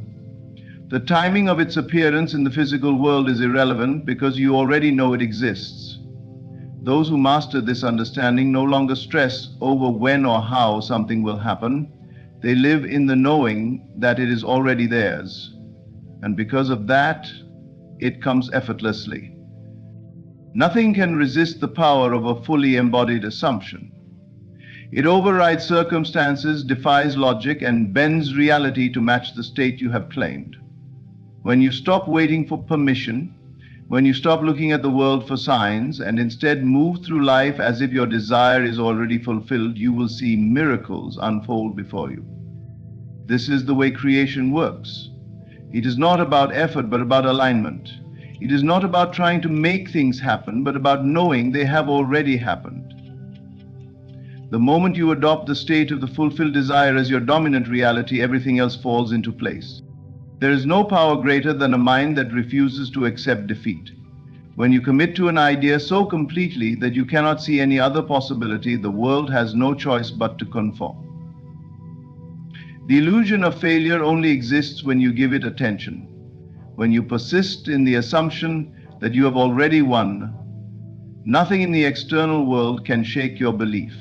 The timing of its appearance in the physical world is irrelevant because you already know it exists. Those who master this understanding no longer stress over when or how something will happen. They live in the knowing that it is already theirs. And because of that, it comes effortlessly. Nothing can resist the power of a fully embodied assumption. It overrides circumstances, defies logic, and bends reality to match the state you have claimed. When you stop waiting for permission, when you stop looking at the world for signs, and instead move through life as if your desire is already fulfilled, you will see miracles unfold before you. This is the way creation works. It is not about effort, but about alignment. It is not about trying to make things happen, but about knowing they have already happened. The moment you adopt the state of the fulfilled desire as your dominant reality, everything else falls into place. There is no power greater than a mind that refuses to accept defeat. When you commit to an idea so completely that you cannot see any other possibility, the world has no choice but to conform. The illusion of failure only exists when you give it attention. When you persist in the assumption that you have already won, nothing in the external world can shake your belief.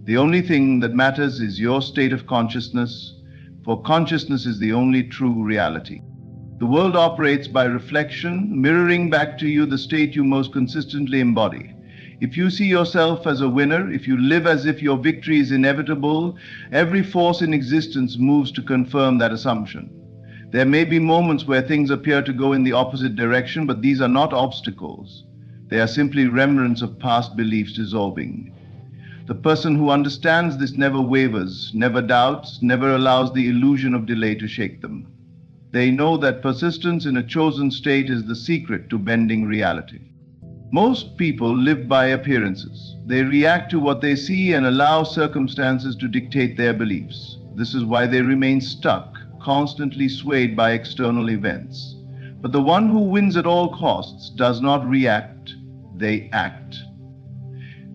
The only thing that matters is your state of consciousness, for consciousness is the only true reality. The world operates by reflection, mirroring back to you the state you most consistently embody. If you see yourself as a winner, if you live as if your victory is inevitable, every force in existence moves to confirm that assumption. There may be moments where things appear to go in the opposite direction, but these are not obstacles. They are simply remnants of past beliefs dissolving. The person who understands this never wavers, never doubts, never allows the illusion of delay to shake them. They know that persistence in a chosen state is the secret to bending reality. Most people live by appearances. They react to what they see and allow circumstances to dictate their beliefs. This is why they remain stuck, constantly swayed by external events. But the one who wins at all costs does not react, they act.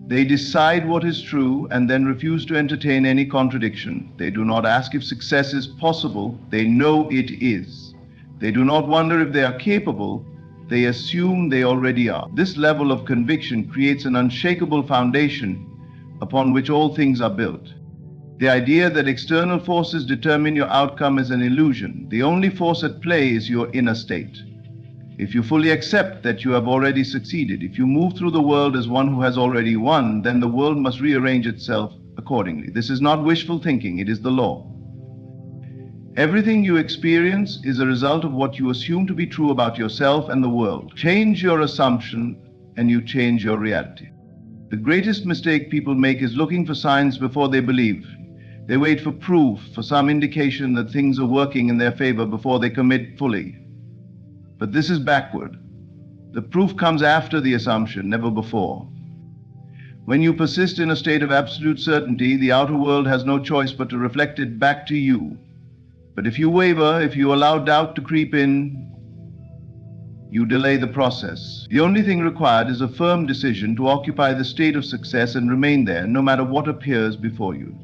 They decide what is true and then refuse to entertain any contradiction. They do not ask if success is possible, they know it is. They do not wonder if they are capable, they assume they already are. This level of conviction creates an unshakable foundation upon which all things are built. The idea that external forces determine your outcome is an illusion. The only force at play is your inner state. If you fully accept that you have already succeeded, if you move through the world as one who has already won, then the world must rearrange itself accordingly. This is not wishful thinking, it is the law. Everything you experience is a result of what you assume to be true about yourself and the world. Change your assumption and you change your reality. The greatest mistake people make is looking for signs before they believe. They wait for proof, for some indication that things are working in their favor before they commit fully. But this is backward. The proof comes after the assumption, never before. When you persist in a state of absolute certainty, the outer world has no choice but to reflect it back to you. But if you waver, if you allow doubt to creep in, you delay the process. The only thing required is a firm decision to occupy the state of success and remain there, no matter what appears before you.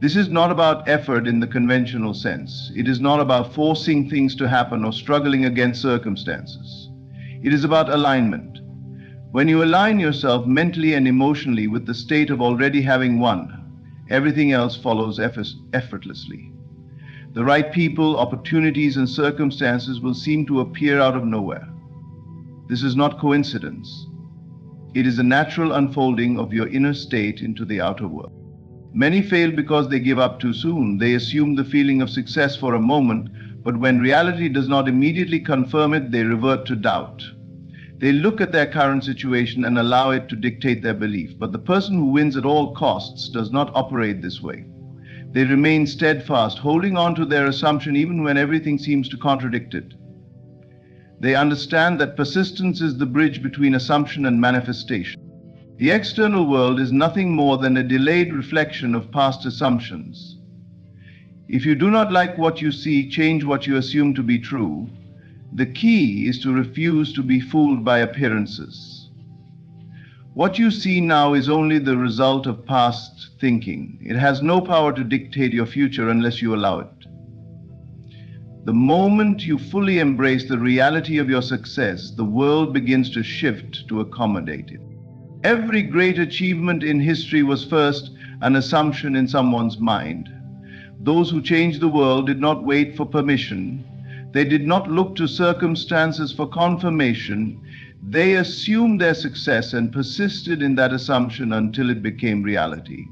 This is not about effort in the conventional sense. It is not about forcing things to happen or struggling against circumstances. It is about alignment. When you align yourself mentally and emotionally with the state of already having won, everything else follows effortlessly. The right people, opportunities, and circumstances will seem to appear out of nowhere. This is not coincidence. It is a natural unfolding of your inner state into the outer world. Many fail because they give up too soon. They assume the feeling of success for a moment, but when reality does not immediately confirm it, they revert to doubt. They look at their current situation and allow it to dictate their belief. But the person who wins at all costs does not operate this way. They remain steadfast, holding on to their assumption even when everything seems to contradict it. They understand that persistence is the bridge between assumption and manifestation. The external world is nothing more than a delayed reflection of past assumptions. If you do not like what you see, change what you assume to be true. The key is to refuse to be fooled by appearances. What you see now is only the result of past thinking. It has no power to dictate your future unless you allow it. The moment you fully embrace the reality of your success, the world begins to shift to accommodate it. Every great achievement in history was first an assumption in someone's mind. Those who changed the world did not wait for permission. They did not look to circumstances for confirmation. They assumed their success and persisted in that assumption until it became reality.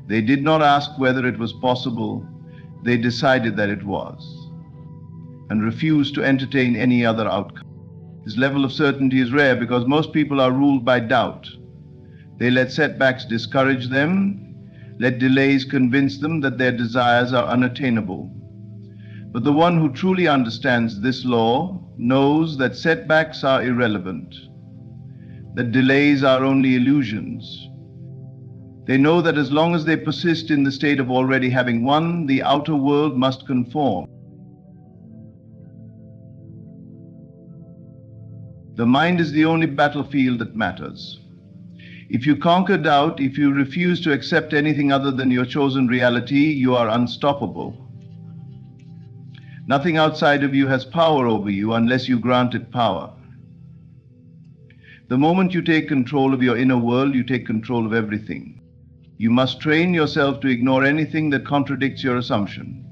They did not ask whether it was possible. They decided that it was, and refused to entertain any other outcome. This level of certainty is rare because most people are ruled by doubt. They let setbacks discourage them, let delays convince them that their desires are unattainable. But the one who truly understands this law knows that setbacks are irrelevant, that delays are only illusions. They know that as long as they persist in the state of already having won, the outer world must conform. The mind is the only battlefield that matters. If you conquer doubt, if you refuse to accept anything other than your chosen reality, you are unstoppable. Nothing outside of you has power over you unless you grant it power. The moment you take control of your inner world, you take control of everything. You must train yourself to ignore anything that contradicts your assumption.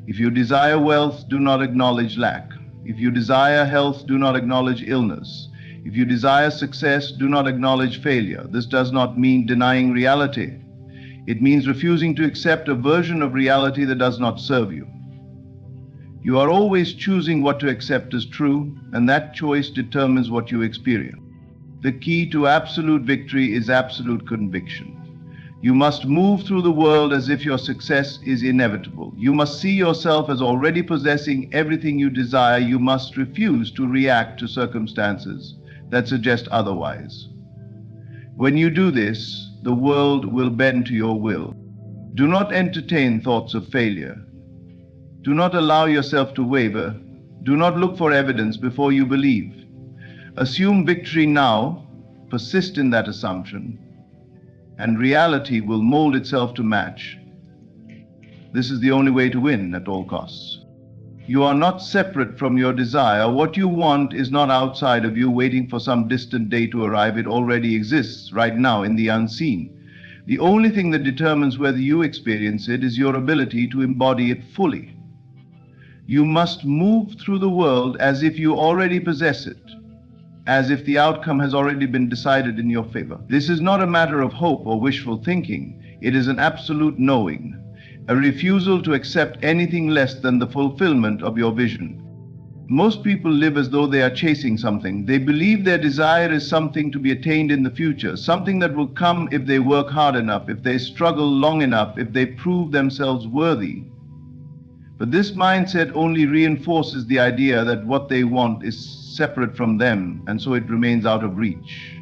If you desire wealth, do not acknowledge lack. If you desire health, do not acknowledge illness. If you desire success, do not acknowledge failure. This does not mean denying reality. It means refusing to accept a version of reality that does not serve you. You are always choosing what to accept as true, and that choice determines what you experience. The key to absolute victory is absolute conviction. You must move through the world as if your success is inevitable. You must see yourself as already possessing everything you desire. You must refuse to react to circumstances that suggest otherwise. When you do this, the world will bend to your will. Do not entertain thoughts of failure. Do not allow yourself to waver. Do not look for evidence before you believe. Assume victory now, persist in that assumption, and reality will mold itself to match. This is the only way to win at all costs. You are not separate from your desire. What you want is not outside of you waiting for some distant day to arrive. It already exists right now in the unseen. The only thing that determines whether you experience it is your ability to embody it fully. You must move through the world as if you already possess it, as if the outcome has already been decided in your favor. This is not a matter of hope or wishful thinking. It is an absolute knowing, a refusal to accept anything less than the fulfillment of your vision. Most people live as though they are chasing something. They believe their desire is something to be attained in the future, something that will come if they work hard enough, if they struggle long enough, if they prove themselves worthy. But this mindset only reinforces the idea that what they want is separate from them, and so it remains out of reach.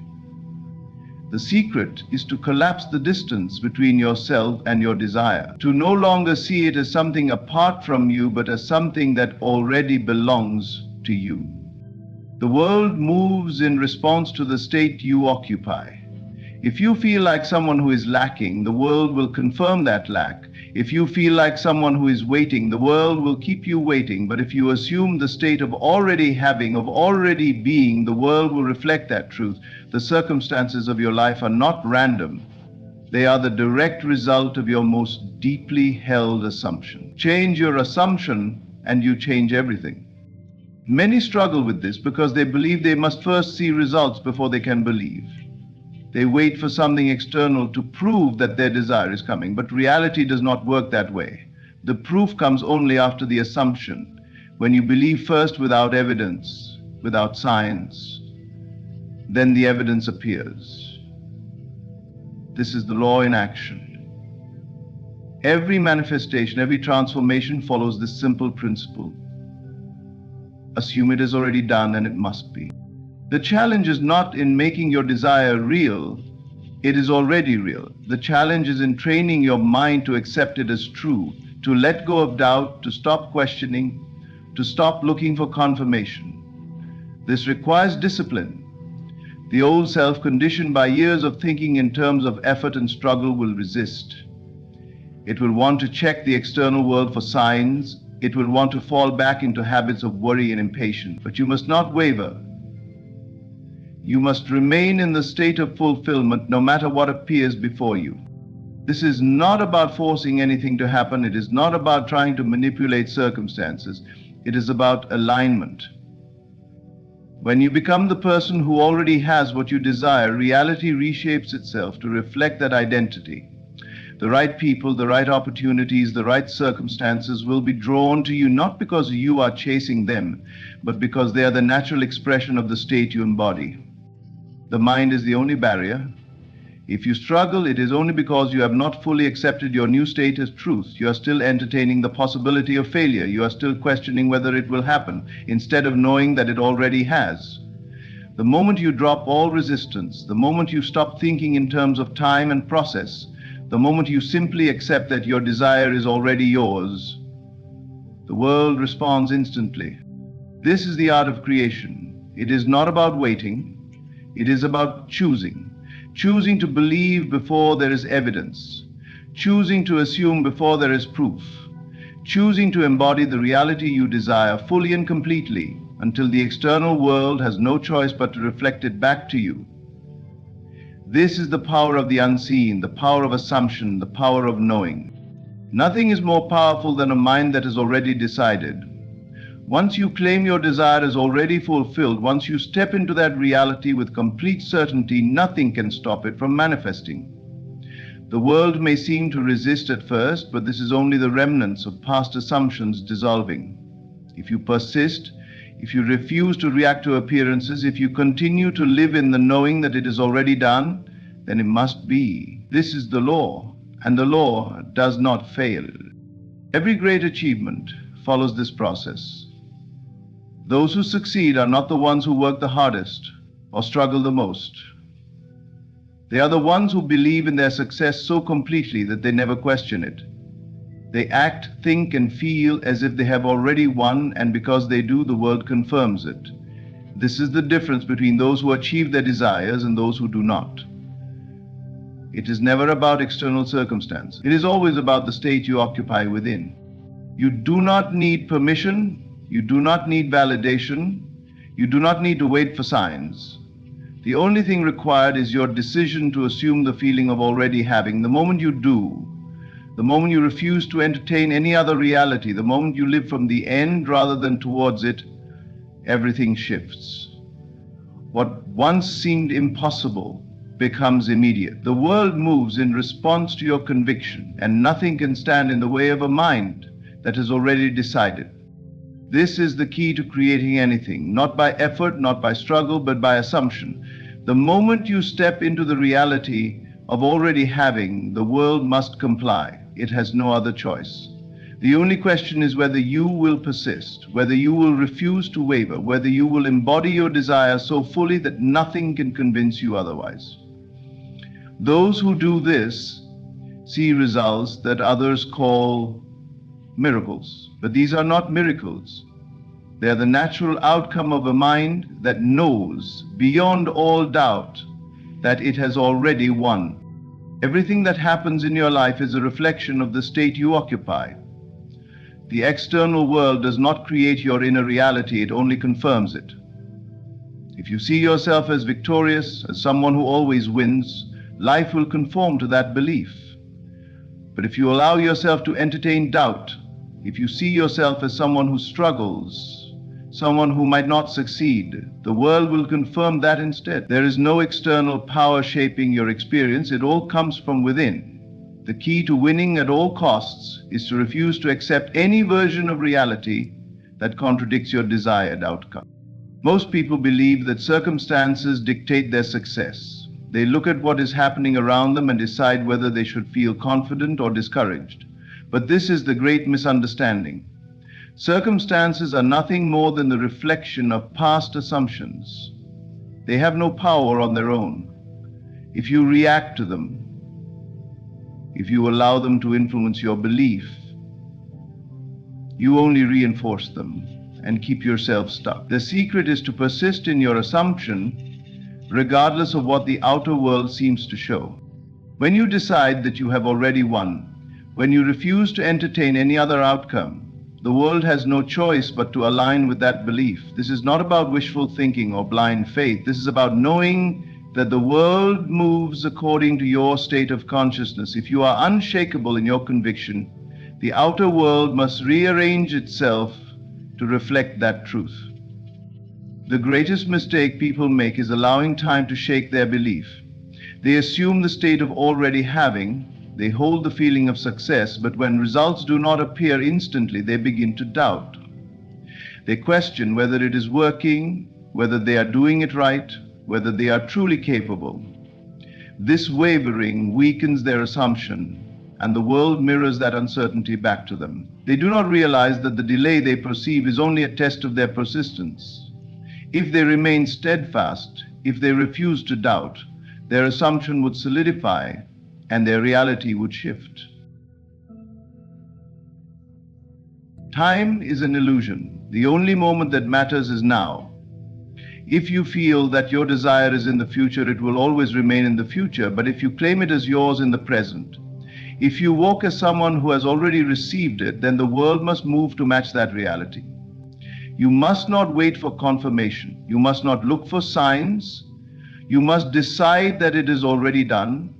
The secret is to collapse the distance between yourself and your desire, to no longer see it as something apart from you, but as something that already belongs to you. The world moves in response to the state you occupy. If you feel like someone who is lacking, the world will confirm that lack. If you feel like someone who is waiting, the world will keep you waiting. But if you assume the state of already having, of already being, the world will reflect that truth. The circumstances of your life are not random. They are the direct result of your most deeply held assumption. Change your assumption and you change everything. Many struggle with this because they believe they must first see results before they can believe. They wait for something external to prove that their desire is coming, but reality does not work that way. The proof comes only after the assumption, when you believe first without evidence, without science, then the evidence appears. This is the law in action. Every manifestation, every transformation follows this simple principle. Assume it is already done and it must be. The challenge is not in making your desire real, it is already real. The challenge is in training your mind to accept it as true, to let go of doubt, to stop questioning, to stop looking for confirmation. This requires discipline. The old self, conditioned by years of thinking in terms of effort and struggle, will resist. It will want to check the external world for signs. It will want to fall back into habits of worry and impatience. But you must not waver. You must remain in the state of fulfillment no matter what appears before you. This is not about forcing anything to happen. It is not about trying to manipulate circumstances. It is about alignment. When you become the person who already has what you desire, reality reshapes itself to reflect that identity. The right people, the right opportunities, the right circumstances will be drawn to you not because you are chasing them, but because they are the natural expression of the state you embody. The mind is the only barrier. If you struggle, it is only because you have not fully accepted your new state as truth. You are still entertaining the possibility of failure. You are still questioning whether it will happen, instead of knowing that it already has. The moment you drop all resistance, the moment you stop thinking in terms of time and process, the moment you simply accept that your desire is already yours, the world responds instantly. This is the art of creation. It is not about waiting. It is about choosing. Choosing to believe before there is evidence. Choosing to assume before there is proof. Choosing to embody the reality you desire fully and completely until the external world has no choice but to reflect it back to you. This is the power of the unseen, the power of assumption, the power of knowing. Nothing is more powerful than a mind that has already decided. Once you claim your desire is already fulfilled, once you step into that reality with complete certainty, nothing can stop it from manifesting. The world may seem to resist at first, but this is only the remnants of past assumptions dissolving. If you persist, if you refuse to react to appearances, if you continue to live in the knowing that it is already done, then it must be. This is the law, and the law does not fail. Every great achievement follows this process. Those who succeed are not the ones who work the hardest or struggle the most. They are the ones who believe in their success so completely that they never question it. They act, think, and feel as if they have already won, and because they do, the world confirms it. This is the difference between those who achieve their desires and those who do not. It is never about external circumstance. It is always about the state you occupy within. You do not need permission. You do not need validation. You do not need to wait for signs. The only thing required is your decision to assume the feeling of already having. The moment you do, the moment you refuse to entertain any other reality, the moment you live from the end rather than towards it, everything shifts. What once seemed impossible becomes immediate. The world moves in response to your conviction, and nothing can stand in the way of a mind that has already decided. This is the key to creating anything, not by effort, not by struggle, but by assumption. The moment you step into the reality of already having, the world must comply. It has no other choice. The only question is whether you will persist, whether you will refuse to waver, whether you will embody your desire so fully that nothing can convince you otherwise. Those who do this see results that others call miracles. But these are not miracles. They are the natural outcome of a mind that knows beyond all doubt that it has already won. Everything that happens in your life is a reflection of the state you occupy. The external world does not create your inner reality, it only confirms it. If you see yourself as victorious, as someone who always wins, life will conform to that belief. But if you allow yourself to entertain doubt, if you see yourself as someone who struggles, someone who might not succeed, the world will confirm that instead. There is no external power shaping your experience, it all comes from within. The key to winning at all costs is to refuse to accept any version of reality that contradicts your desired outcome. Most people believe that circumstances dictate their success. They look at what is happening around them and decide whether they should feel confident or discouraged. But this is the great misunderstanding. Circumstances are nothing more than the reflection of past assumptions. They have no power on their own. If you react to them, if you allow them to influence your belief, you only reinforce them and keep yourself stuck. The secret is to persist in your assumption regardless of what the outer world seems to show. When you decide that you have already won, when you refuse to entertain any other outcome, the world has no choice but to align with that belief. This is not about wishful thinking or blind faith. This is about knowing that the world moves according to your state of consciousness. If you are unshakable in your conviction, the outer world must rearrange itself to reflect that truth. The greatest mistake people make is allowing time to shake their belief. They assume the state of already having, they hold the feeling of success, but when results do not appear instantly, they begin to doubt. They question whether it is working, whether they are doing it right, whether they are truly capable. This wavering weakens their assumption, and the world mirrors that uncertainty back to them. They do not realize that the delay they perceive is only a test of their persistence. If they remain steadfast, if they refuse to doubt, their assumption would solidify and their reality would shift. Time is an illusion. The only moment that matters is now. If you feel that your desire is in the future, it will always remain in the future, but if you claim it as yours in the present, if you walk as someone who has already received it, then the world must move to match that reality. You must not wait for confirmation. You must not look for signs. You must decide that it is already done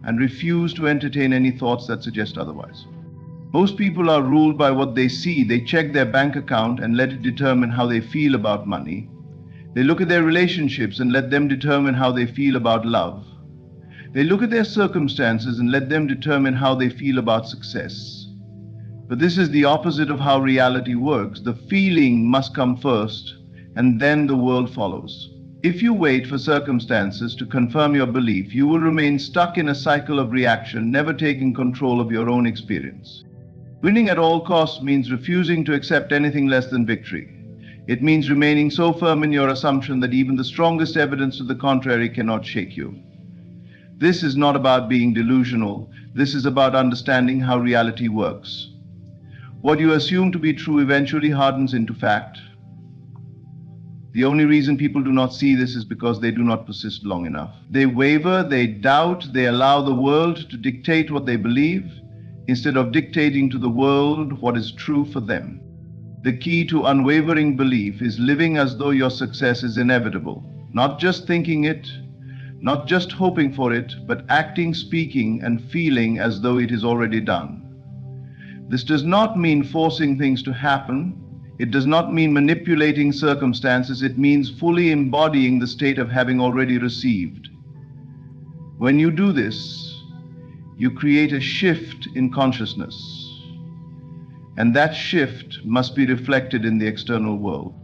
and refuse to entertain any thoughts that suggest otherwise. Most people are ruled by what they see. They check their bank account and let it determine how they feel about money. They look at their relationships and let them determine how they feel about love. They look at their circumstances and let them determine how they feel about success. But this is the opposite of how reality works. The feeling must come first, and then the world follows. If you wait for circumstances to confirm your belief, you will remain stuck in a cycle of reaction, never taking control of your own experience. Winning at all costs means refusing to accept anything less than victory. It means remaining so firm in your assumption that even the strongest evidence to the contrary cannot shake you. This is not about being delusional. This is about understanding how reality works. What you assume to be true eventually hardens into fact. The only reason people do not see this is because they do not persist long enough. They waver, they doubt, they allow the world to dictate what they believe instead of dictating to the world what is true for them. The key to unwavering belief is living as though your success is inevitable, not just thinking it, not just hoping for it, but acting, speaking, and feeling as though it is already done. This does not mean forcing things to happen. It does not mean manipulating circumstances. It means fully embodying the state of having already received. When you do this, you create a shift in consciousness. And that shift must be reflected in the external world.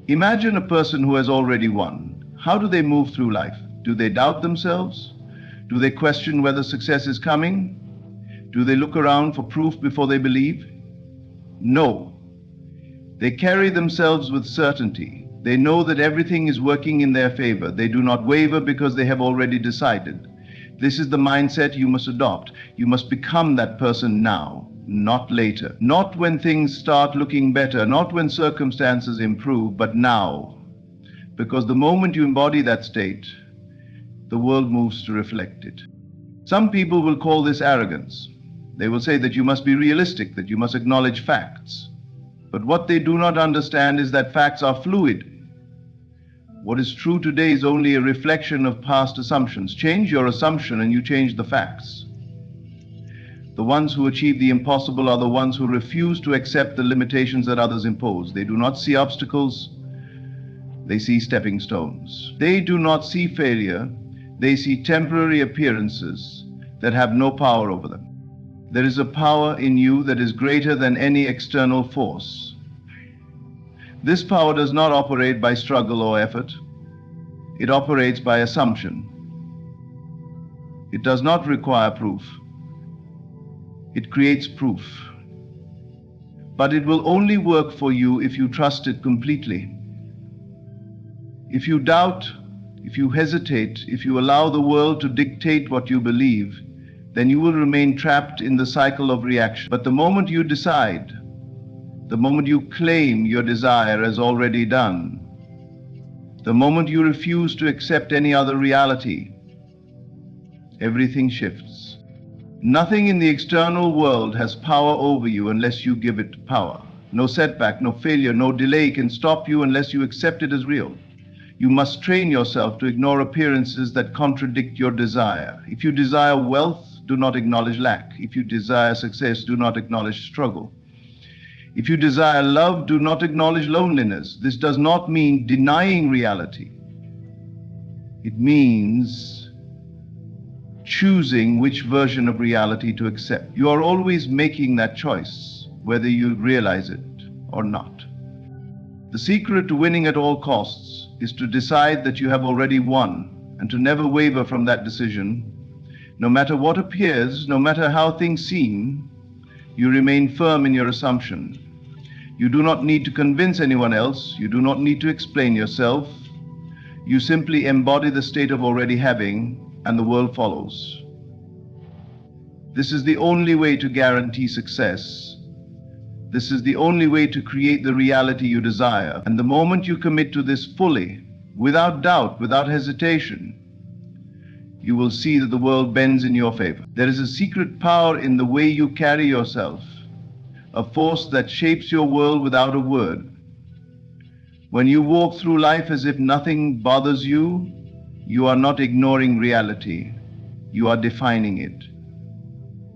Imagine a person who has already won. How do they move through life? Do they doubt themselves? Do they question whether success is coming? Do they look around for proof before they believe? No. They carry themselves with certainty. They know that everything is working in their favor. They do not waver because they have already decided. This is the mindset you must adopt. You must become that person now, not later. Not when things start looking better, not when circumstances improve, but now. Because the moment you embody that state, the world moves to reflect it. Some people will call this arrogance. They will say that you must be realistic, that you must acknowledge facts. But what they do not understand is that facts are fluid. What is true today is only a reflection of past assumptions. Change your assumption and you change the facts. The ones who achieve the impossible are the ones who refuse to accept the limitations that others impose. They do not see obstacles, they see stepping stones. They do not see failure, they see temporary appearances that have no power over them. There is a power in you that is greater than any external force. This power does not operate by struggle or effort. It operates by assumption. It does not require proof. It creates proof. But it will only work for you if you trust it completely. If you doubt, if you hesitate, if you allow the world to dictate what you believe, then you will remain trapped in the cycle of reaction. But the moment you decide, the moment you claim your desire as already done, the moment you refuse to accept any other reality, everything shifts. Nothing in the external world has power over you unless you give it power. No setback, no failure, no delay can stop you unless you accept it as real. You must train yourself to ignore appearances that contradict your desire. If you desire wealth, do not acknowledge lack. If you desire success, do not acknowledge struggle. If you desire love, do not acknowledge loneliness. This does not mean denying reality. It means choosing which version of reality to accept. You are always making that choice, whether you realize it or not. The secret to winning at all costs is to decide that you have already won and to never waver from that decision. No matter what appears, no matter how things seem, you remain firm in your assumption. You do not need to convince anyone else. You do not need to explain yourself. You simply embody the state of already having, and the world follows. This is the only way to guarantee success. This is the only way to create the reality you desire. And the moment you commit to this fully, without doubt, without hesitation, you will see that the world bends in your favor. There is a secret power in the way you carry yourself, a force that shapes your world without a word. When you walk through life as if nothing bothers you, you are not ignoring reality, you are defining it.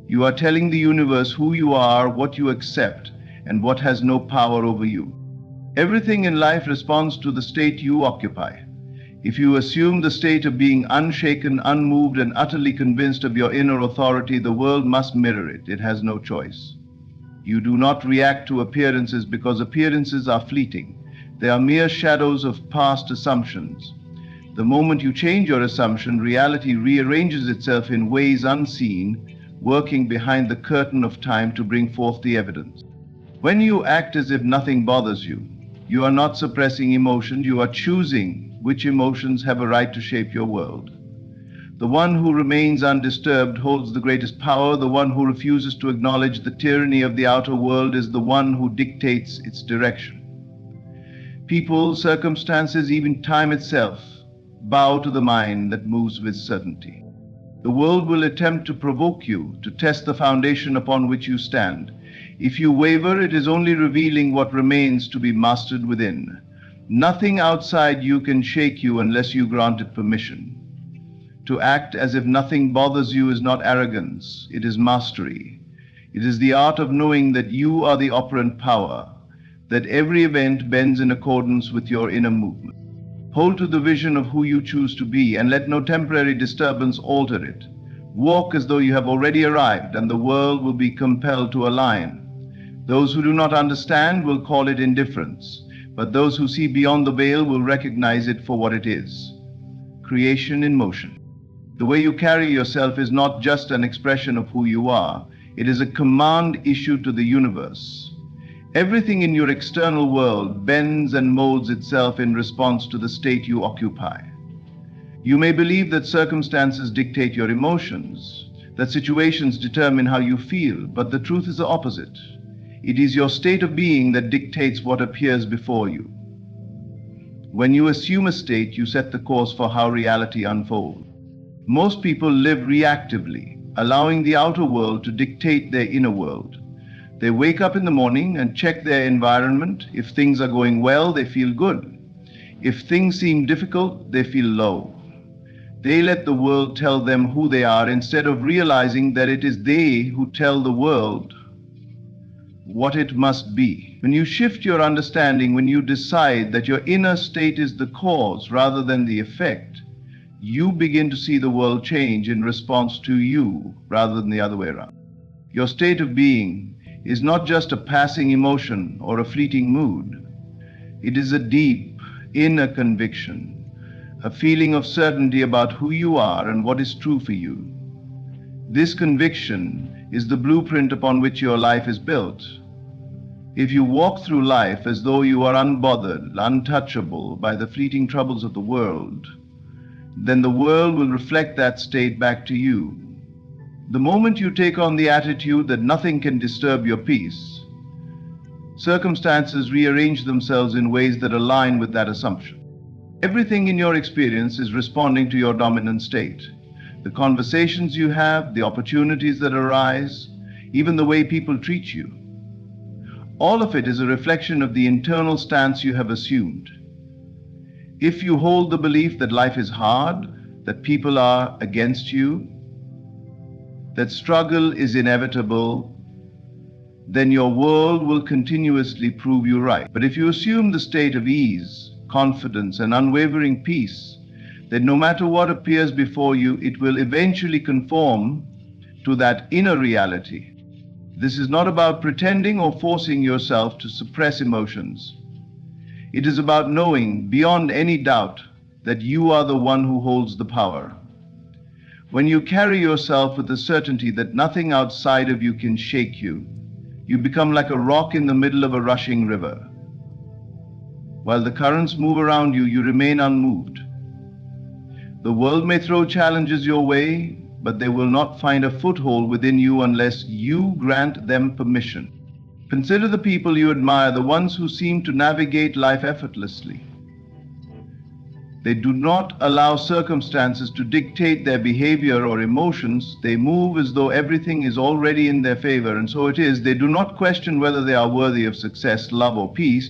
You are telling the universe who you are, what you accept, and what has no power over you. Everything in life responds to the state you occupy. If you assume the state of being unshaken, unmoved, and utterly convinced of your inner authority, the world must mirror it. It has no choice. You do not react to appearances because appearances are fleeting. They are mere shadows of past assumptions. The moment you change your assumption, reality rearranges itself in ways unseen, working behind the curtain of time to bring forth the evidence. When you act as if nothing bothers you, you are not suppressing emotions, you are choosing which emotions have a right to shape your world. The one who remains undisturbed holds the greatest power. The one who refuses to acknowledge the tyranny of the outer world is the one who dictates its direction. People, circumstances, even time itself bow to the mind that moves with certainty. The world will attempt to provoke you, to test the foundation upon which you stand. If you waver, it is only revealing what remains to be mastered within. Nothing outside you can shake you unless you grant it permission. To act as if nothing bothers you is not arrogance, it is mastery. It is the art of knowing that you are the operant power, that every event bends in accordance with your inner movement. Hold to the vision of who you choose to be and let no temporary disturbance alter it. Walk as though you have already arrived and the world will be compelled to align. Those who do not understand will call it indifference, but those who see beyond the veil will recognize it for what it is: creation in motion. The way you carry yourself is not just an expression of who you are, it is a command issued to the universe. Everything in your external world bends and molds itself in response to the state you occupy. You may believe that circumstances dictate your emotions, that situations determine how you feel, but the truth is the opposite. It is your state of being that dictates what appears before you. When you assume a state, you set the course for how reality unfolds. Most people live reactively, allowing the outer world to dictate their inner world. They wake up in the morning and check their environment. If things are going well, they feel good. If things seem difficult, they feel low. They let the world tell them who they are instead of realizing that it is they who tell the world what it must be. When you shift your understanding, when you decide that your inner state is the cause rather than the effect, you begin to see the world change in response to you rather than the other way around. Your state of being is not just a passing emotion or a fleeting mood. It is a deep inner conviction, a feeling of certainty about who you are and what is true for you. This conviction is the blueprint upon which your life is built. If you walk through life as though you are unbothered, untouchable by the fleeting troubles of the world, then the world will reflect that state back to you. The moment you take on the attitude that nothing can disturb your peace, circumstances rearrange themselves in ways that align with that assumption. Everything in your experience is responding to your dominant state. The conversations you have, the opportunities that arise, even the way people treat you. All of it is a reflection of the internal stance you have assumed. If you hold the belief that life is hard, that people are against you, that struggle is inevitable, then your world will continuously prove you right. But if you assume the state of ease, confidence, and unwavering peace, then no matter what appears before you, it will eventually conform to that inner reality. This is not about pretending or forcing yourself to suppress emotions. It is about knowing beyond any doubt that you are the one who holds the power. When you carry yourself with the certainty that nothing outside of you can shake you, you become like a rock in the middle of a rushing river. While the currents move around you, you remain unmoved. The world may throw challenges your way, but they will not find a foothold within you unless you grant them permission. Consider the people you admire, the ones who seem to navigate life effortlessly. They do not allow circumstances to dictate their behavior or emotions. They move as though everything is already in their favor, and so it is. They do not question whether they are worthy of success, love, or peace.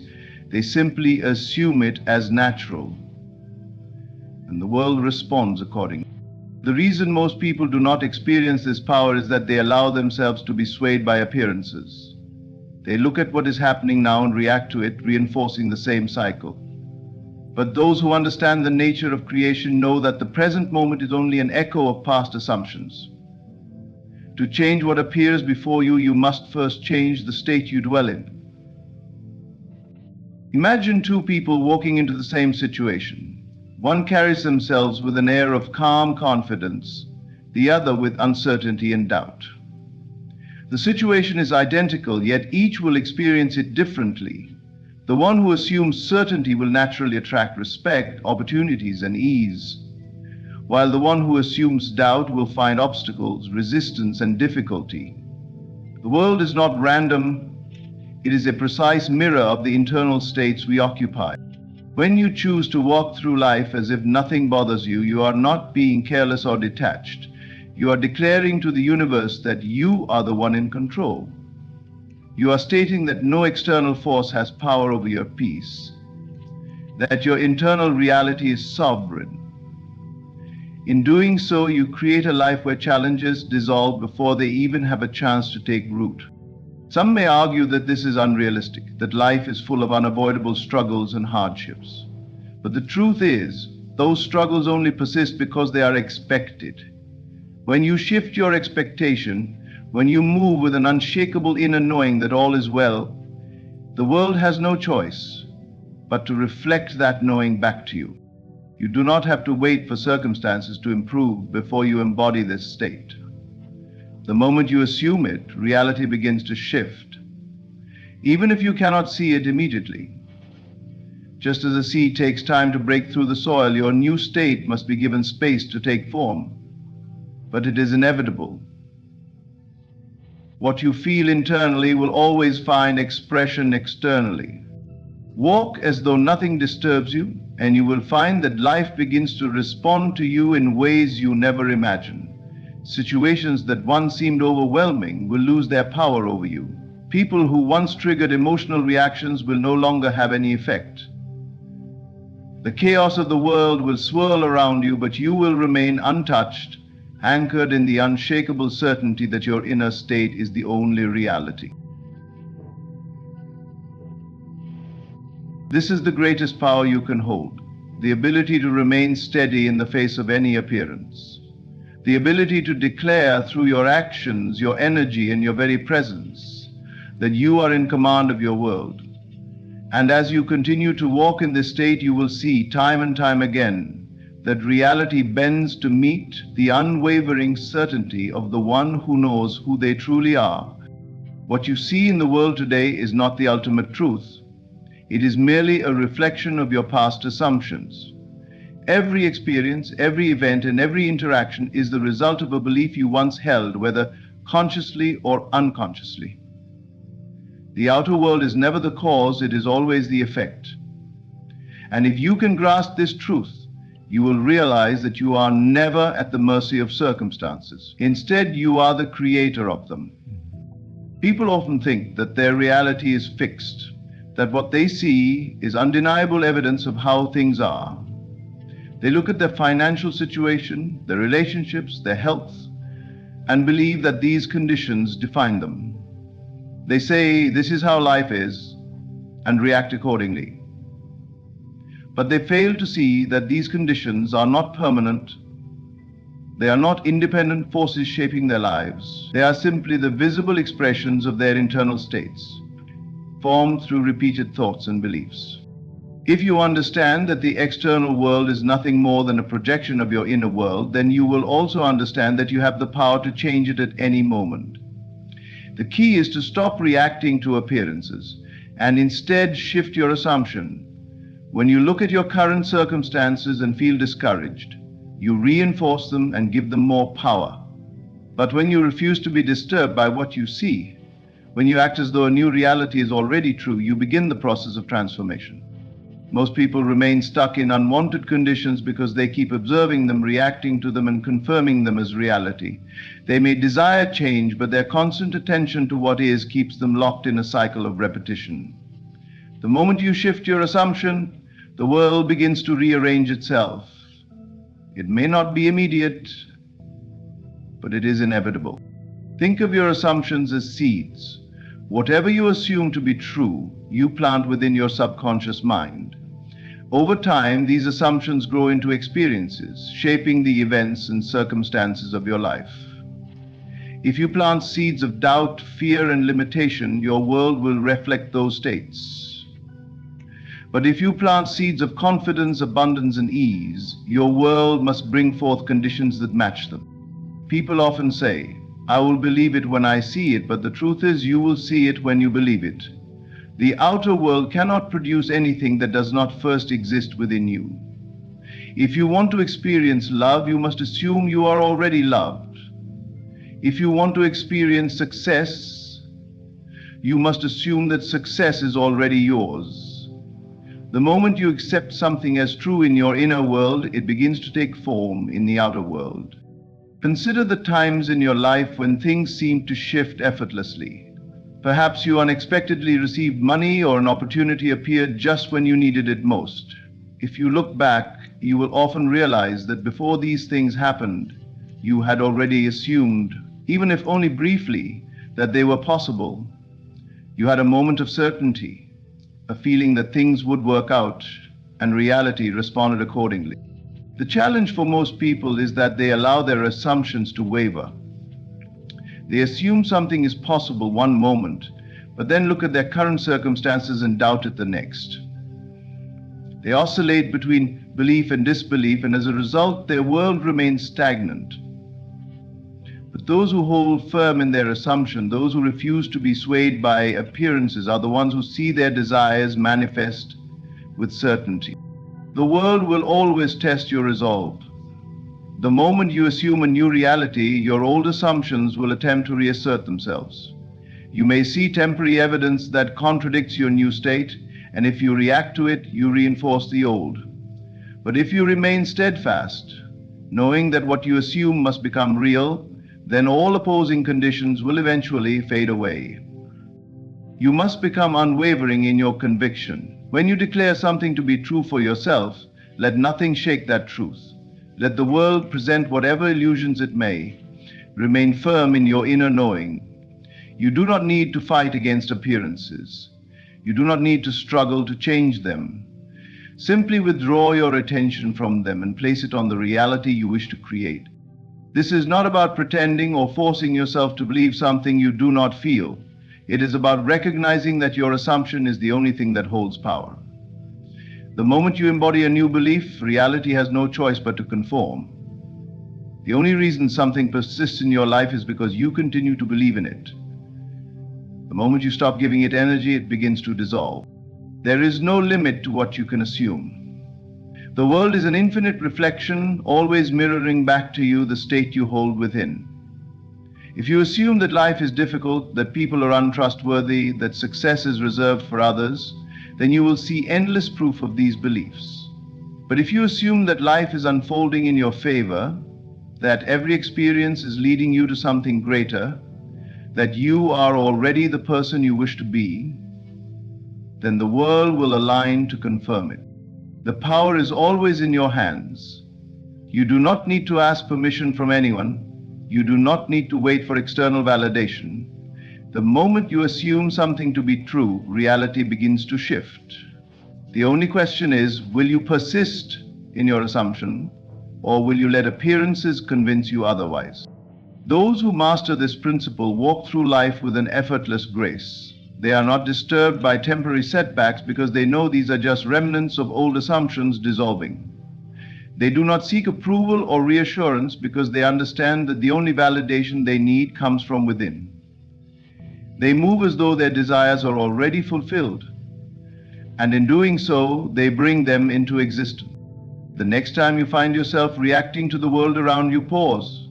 They simply assume it as natural, and the world responds accordingly. The reason most people do not experience this power is that they allow themselves to be swayed by appearances. They look at what is happening now and react to it, reinforcing the same cycle. But those who understand the nature of creation know that the present moment is only an echo of past assumptions. To change what appears before you, you must first change the state you dwell in. Imagine two people walking into the same situation. One carries themselves with an air of calm confidence, the other with uncertainty and doubt. The situation is identical, yet each will experience it differently. The one who assumes certainty will naturally attract respect, opportunities, and ease, while the one who assumes doubt will find obstacles, resistance, and difficulty. The world is not random, it is a precise mirror of the internal states we occupy. When you choose to walk through life as if nothing bothers you, you are not being careless or detached. You are declaring to the universe that you are the one in control. You are stating that no external force has power over your peace, that your internal reality is sovereign. In doing so, you create a life where challenges dissolve before they even have a chance to take root. Some may argue that this is unrealistic, that life is full of unavoidable struggles and hardships. But the truth is, those struggles only persist because they are expected. When you shift your expectation, when you move with an unshakable inner knowing that all is well, the world has no choice but to reflect that knowing back to you. You do not have to wait for circumstances to improve before you embody this state. The moment you assume it, reality begins to shift, even if you cannot see it immediately. Just as a seed takes time to break through the soil, your new state must be given space to take form. But it is inevitable. What you feel internally will always find expression externally. Walk as though nothing disturbs you. and you will find that life begins to respond to you in ways you never imagined. Situations that once seemed overwhelming will lose their power over you. People who once triggered emotional reactions will no longer have any effect. The chaos of the world will swirl around you, but you will remain untouched, anchored in the unshakable certainty that your inner state is the only reality. This is the greatest power you can hold, the ability to remain steady in the face of any appearance, the ability to declare through your actions, your energy, and your very presence that you are in command of your world. And as you continue to walk in this state, you will see time and time again that reality bends to meet the unwavering certainty of the one who knows who they truly are. What you see in the world today is not the ultimate truth. It is merely a reflection of your past assumptions. Every experience, every event, and every interaction is the result of a belief you once held, whether consciously or unconsciously. The outer world is never the cause, it is always the effect. And if you can grasp this truth, you will realize that you are never at the mercy of circumstances. Instead, you are the creator of them. People often think that their reality is fixed, that what they see is undeniable evidence of how things are. They look at their financial situation, their relationships, their health, and believe that these conditions define them. They say, "This is how life is," and react accordingly. But they fail to see that these conditions are not permanent. They are not independent forces shaping their lives. They are simply the visible expressions of their internal states, formed through repeated thoughts and beliefs. If you understand that the external world is nothing more than a projection of your inner world, then you will also understand that you have the power to change it at any moment. The key is to stop reacting to appearances and instead shift your assumption. When you look at your current circumstances and feel discouraged, you reinforce them and give them more power. But when you refuse to be disturbed by what you see, when you act as though a new reality is already true, you begin the process of transformation. Most people remain stuck in unwanted conditions because they keep observing them, reacting to them, and confirming them as reality. They may desire change, but their constant attention to what is keeps them locked in a cycle of repetition. The moment you shift your assumption, the world begins to rearrange itself. It may not be immediate, but it is inevitable. Think of your assumptions as seeds. Whatever you assume to be true, you plant within your subconscious mind. Over time, these assumptions grow into experiences, shaping the events and circumstances of your life. If you plant seeds of doubt, fear, and limitation, your world will reflect those states. But if you plant seeds of confidence, abundance, and ease, your world must bring forth conditions that match them. People often say, "I will believe it when I see it," but the truth is you will see it when you believe it. The outer world cannot produce anything that does not first exist within you. If you want to experience love, you must assume you are already loved. If you want to experience success, you must assume that success is already yours. The moment you accept something as true in your inner world, it begins to take form in the outer world. Consider the times in your life when things seem to shift effortlessly. Perhaps you unexpectedly received money or an opportunity appeared just when you needed it most. If you look back, you will often realize that before these things happened, you had already assumed, even if only briefly, that they were possible. You had a moment of certainty, a feeling that things would work out, and reality responded accordingly. The challenge for most people is that they allow their assumptions to waver. They assume something is possible one moment, but then look at their current circumstances and doubt it the next. They oscillate between belief and disbelief, and as a result, their world remains stagnant. But those who hold firm in their assumption, those who refuse to be swayed by appearances, are the ones who see their desires manifest with certainty. The world will always test your resolve. The moment you assume a new reality, your old assumptions will attempt to reassert themselves. You may see temporary evidence that contradicts your new state, and if you react to it, you reinforce the old. But if you remain steadfast, knowing that what you assume must become real, then all opposing conditions will eventually fade away. You must become unwavering in your conviction. When you declare something to be true for yourself, let nothing shake that truth. Let the world present whatever illusions it may. Remain firm in your inner knowing. You do not need to fight against appearances. You do not need to struggle to change them. Simply withdraw your attention from them and place it on the reality you wish to create. This is not about pretending or forcing yourself to believe something you do not feel. It is about recognizing that your assumption is the only thing that holds power. The moment you embody a new belief, reality has no choice but to conform. The only reason something persists in your life is because you continue to believe in it. The moment you stop giving it energy, it begins to dissolve. There is no limit to what you can assume. The world is an infinite reflection, always mirroring back to you the state you hold within. If you assume that life is difficult, that people are untrustworthy, that success is reserved for others, then you will see endless proof of these beliefs. But if you assume that life is unfolding in your favor, that every experience is leading you to something greater, that you are already the person you wish to be, then the world will align to confirm it. The power is always in your hands. You do not need to ask permission from anyone. You do not need to wait for external validation. The moment you assume something to be true, reality begins to shift. The only question is, will you persist in your assumption, or will you let appearances convince you otherwise? Those who master this principle walk through life with an effortless grace. They are not disturbed by temporary setbacks because they know these are just remnants of old assumptions dissolving. They do not seek approval or reassurance because they understand that the only validation they need comes from within. They move as though their desires are already fulfilled, and in doing so, they bring them into existence. The next time you find yourself reacting to the world around you, pause.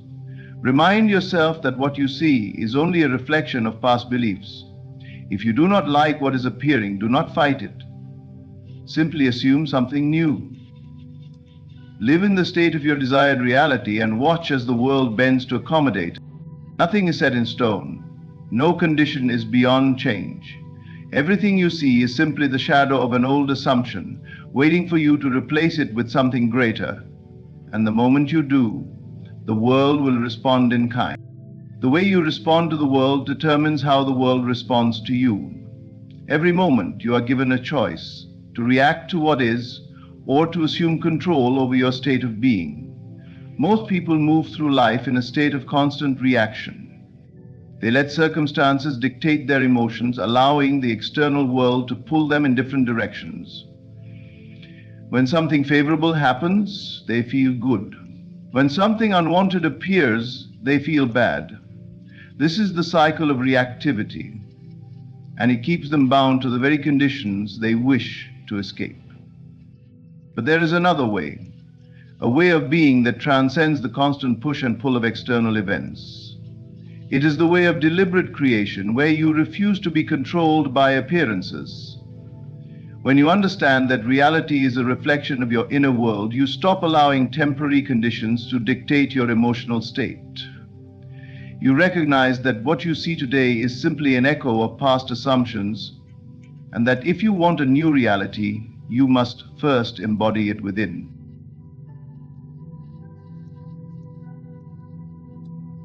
Remind yourself that what you see is only a reflection of past beliefs. If you do not like what is appearing, do not fight it. Simply assume something new. Live in the state of your desired reality and watch as the world bends to accommodate. Nothing is set in stone. No condition is beyond change. Everything you see is simply the shadow of an old assumption, waiting for you to replace it with something greater. And the moment you do, the world will respond in kind. The way you respond to the world determines how the world responds to you. Every moment you are given a choice to react to what is or to assume control over your state of being. Most people move through life in a state of constant reaction. They let circumstances dictate their emotions, allowing the external world to pull them in different directions. When something favorable happens, they feel good. When something unwanted appears, they feel bad. This is the cycle of reactivity, and it keeps them bound to the very conditions they wish to escape. But there is another way, a way of being that transcends the constant push and pull of external events. It is the way of deliberate creation, where you refuse to be controlled by appearances. When you understand that reality is a reflection of your inner world, you stop allowing temporary conditions to dictate your emotional state. You recognize that what you see today is simply an echo of past assumptions, and that if you want a new reality, you must first embody it within.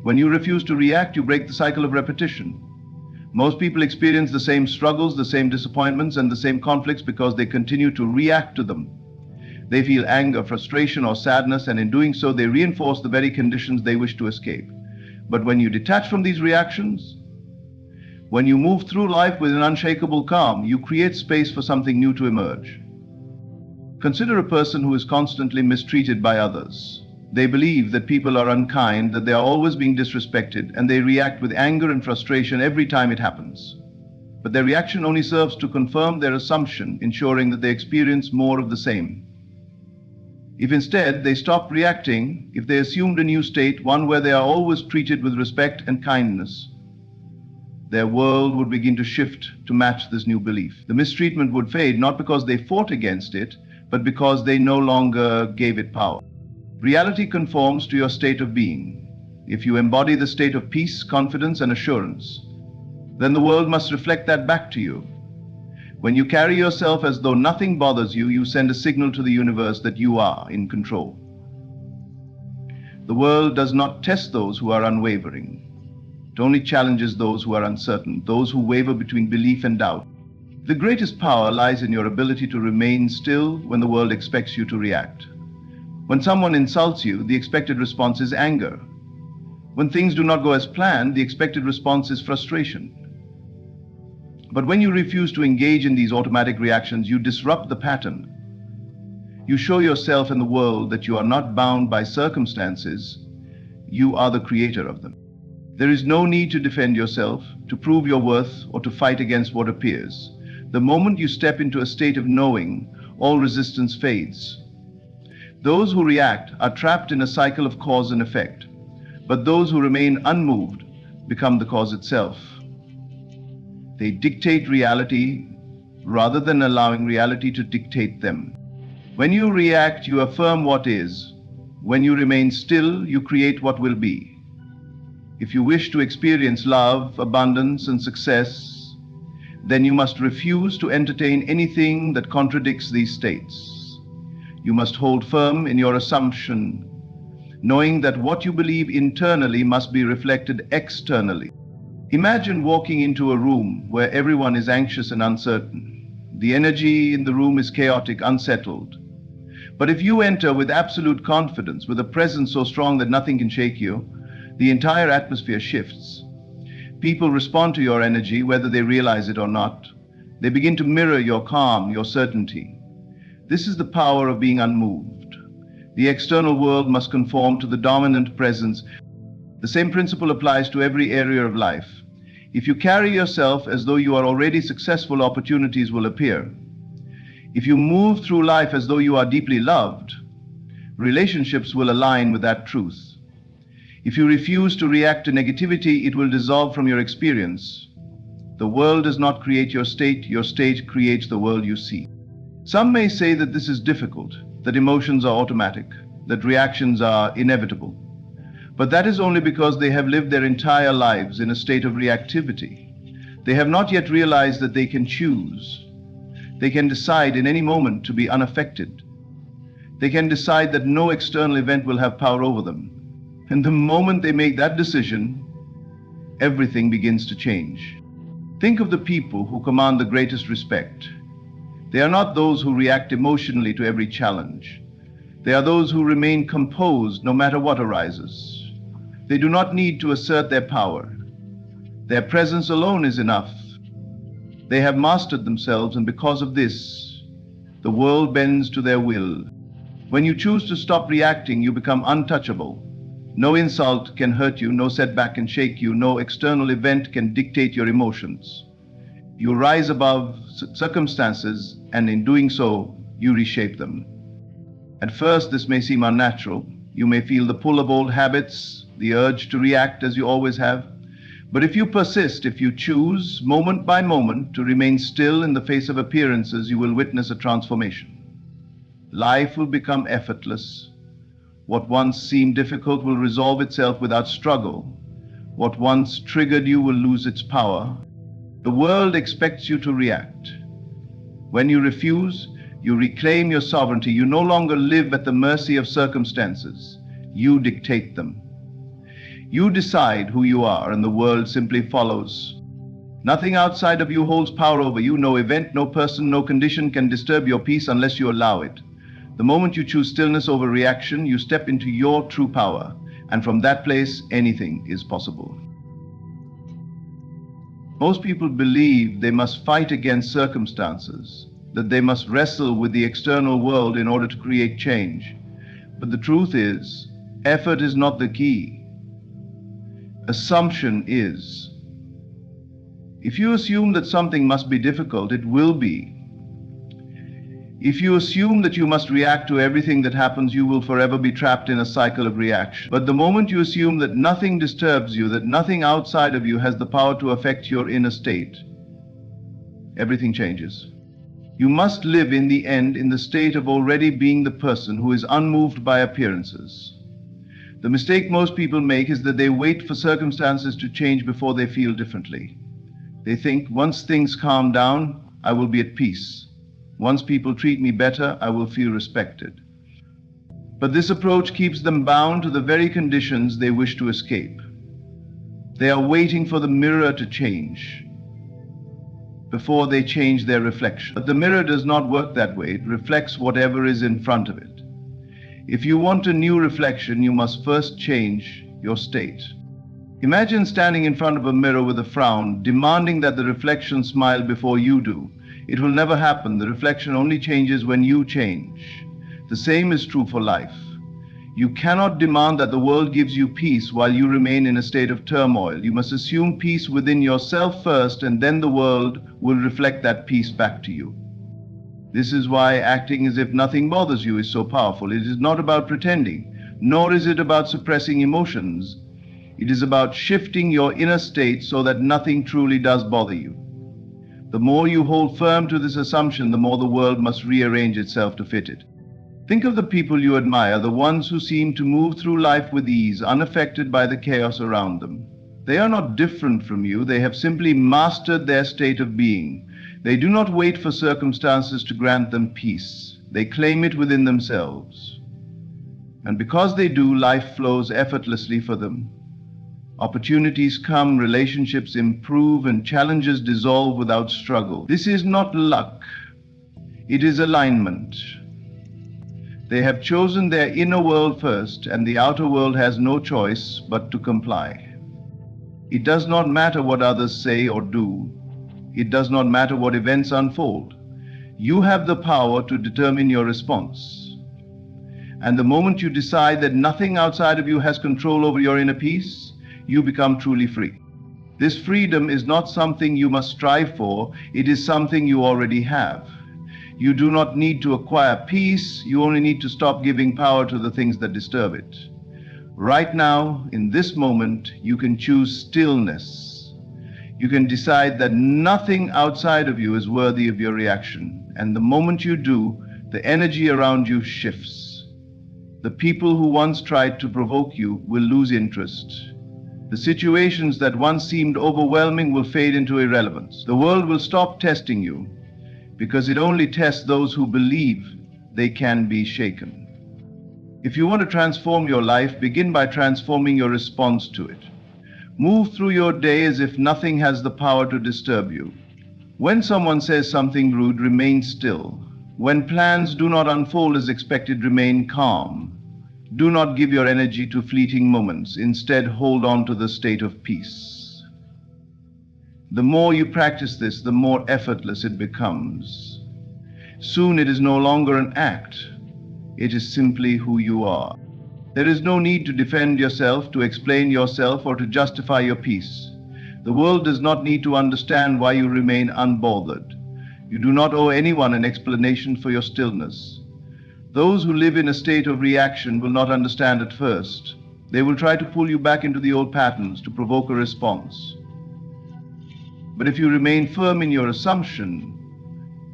When you refuse to react, you break the cycle of repetition. Most people experience the same struggles, the same disappointments, and the same conflicts because they continue to react to them. They feel anger, frustration, or sadness, and in doing so, they reinforce the very conditions they wish to escape. But when you detach from these reactions, when you move through life with an unshakable calm, you create space for something new to emerge. Consider a person who is constantly mistreated by others. They believe that people are unkind, that they are always being disrespected, and they react with anger and frustration every time it happens. But their reaction only serves to confirm their assumption, ensuring that they experience more of the same. If instead they stopped reacting, if they assumed a new state, one where they are always treated with respect and kindness, their world would begin to shift to match this new belief. The mistreatment would fade, not because they fought against it, but because they no longer gave it power. Reality conforms to your state of being. If you embody the state of peace, confidence, and assurance, then the world must reflect that back to you. When you carry yourself as though nothing bothers you, you send a signal to the universe that you are in control. The world does not test those who are unwavering. It only challenges those who are uncertain, those who waver between belief and doubt. The greatest power lies in your ability to remain still when the world expects you to react. When someone insults you, the expected response is anger. When things do not go as planned, the expected response is frustration. But when you refuse to engage in these automatic reactions, you disrupt the pattern. You show yourself and the world that you are not bound by circumstances, you are the creator of them. There is no need to defend yourself, to prove your worth, or to fight against what appears. The moment you step into a state of knowing, all resistance fades. Those who react are trapped in a cycle of cause and effect, but those who remain unmoved become the cause itself. They dictate reality rather than allowing reality to dictate them. When you react, you affirm what is. When you remain still, you create what will be. If you wish to experience love, abundance, and success, then you must refuse to entertain anything that contradicts these states. You must hold firm in your assumption, knowing that what you believe internally must be reflected externally. Imagine walking into a room where everyone is anxious and uncertain. The energy in the room is chaotic, unsettled. But if you enter with absolute confidence, with a presence so strong that nothing can shake you, the entire atmosphere shifts. People respond to your energy, whether they realize it or not. They begin to mirror your calm, your certainty. This is the power of being unmoved. The external world must conform to the dominant presence. The same principle applies to every area of life. If you carry yourself as though you are already successful, opportunities will appear. If you move through life as though you are deeply loved, relationships will align with that truth. If you refuse to react to negativity, it will dissolve from your experience. The world does not create your state creates the world you see. Some may say that this is difficult, that emotions are automatic, that reactions are inevitable. But that is only because they have lived their entire lives in a state of reactivity. They have not yet realized that they can choose. They can decide in any moment to be unaffected. They can decide that no external event will have power over them. And the moment they make that decision, everything begins to change. Think of the people who command the greatest respect. They are not those who react emotionally to every challenge. They are those who remain composed no matter what arises. They do not need to assert their power. Their presence alone is enough. They have mastered themselves, and because of this, the world bends to their will. When you choose to stop reacting, you become untouchable. No insult can hurt you, no setback can shake you, no external event can dictate your emotions. You rise above circumstances, and in doing so, you reshape them. At first, this may seem unnatural. You may feel the pull of old habits, the urge to react as you always have. But if you persist, if you choose, moment by moment, to remain still in the face of appearances, you will witness a transformation. Life will become effortless. What once seemed difficult will resolve itself without struggle. What once triggered you will lose its power. The world expects you to react. When you refuse, you reclaim your sovereignty. You no longer live at the mercy of circumstances. You dictate them. You decide who you are, and the world simply follows. Nothing outside of you holds power over you. No event, no person, no condition can disturb your peace unless you allow it. The moment you choose stillness over reaction, you step into your true power, and from that place, anything is possible. Most people believe they must fight against circumstances, that they must wrestle with the external world in order to create change. But the truth is, effort is not the key. Assumption is. If you assume that something must be difficult, it will be. If you assume that you must react to everything that happens, you will forever be trapped in a cycle of reaction. But the moment you assume that nothing disturbs you, that nothing outside of you has the power to affect your inner state, everything changes. You must live in the end in the state of already being the person who is unmoved by appearances. The mistake most people make is that they wait for circumstances to change before they feel differently. They think, once things calm down, I will be at peace. Once people treat me better, I will feel respected. But this approach keeps them bound to the very conditions they wish to escape. They are waiting for the mirror to change before they change their reflection. But the mirror does not work that way. It reflects whatever is in front of it. If you want a new reflection, you must first change your state. Imagine standing in front of a mirror with a frown, demanding that the reflection smile before you do. It will never happen. The reflection only changes when you change. The same is true for life. You cannot demand that the world gives you peace while you remain in a state of turmoil. You must assume peace within yourself first, and then the world will reflect that peace back to you. This is why acting as if nothing bothers you is so powerful. It is not about pretending, nor is it about suppressing emotions. It is about shifting your inner state so that nothing truly does bother you. The more you hold firm to this assumption, the more the world must rearrange itself to fit it. Think of the people you admire, the ones who seem to move through life with ease, unaffected by the chaos around them. They are not different from you. They have simply mastered their state of being. They do not wait for circumstances to grant them peace. They claim it within themselves. And because they do, life flows effortlessly for them. Opportunities come, relationships improve, and challenges dissolve without struggle. This is not luck. It is alignment. They have chosen their inner world first, and the outer world has no choice but to comply. It does not matter what others say or do. It does not matter what events unfold. You have the power to determine your response. And the moment you decide that nothing outside of you has control over your inner peace, you become truly free. This freedom is not something you must strive for. It is something you already have. You do not need to acquire peace. You only need to stop giving power to the things that disturb it. Right now, in this moment, you can choose stillness. You can decide that nothing outside of you is worthy of your reaction. And the moment you do, the energy around you shifts. The people who once tried to provoke you will lose interest. The situations that once seemed overwhelming will fade into irrelevance. The world will stop testing you, because it only tests those who believe they can be shaken. If you want to transform your life, begin by transforming your response to it. Move through your day as if nothing has the power to disturb you. When someone says something rude, remain still. When plans do not unfold as expected, remain calm. Do not give your energy to fleeting moments. Instead, hold on to the state of peace. The more you practice this, the more effortless it becomes. Soon it is no longer an act. It is simply who you are. There is no need to defend yourself, to explain yourself, or to justify your peace. The world does not need to understand why you remain unbothered. You do not owe anyone an explanation for your stillness. Those who live in a state of reaction will not understand at first. They will try to pull you back into the old patterns to provoke a response. But if you remain firm in your assumption,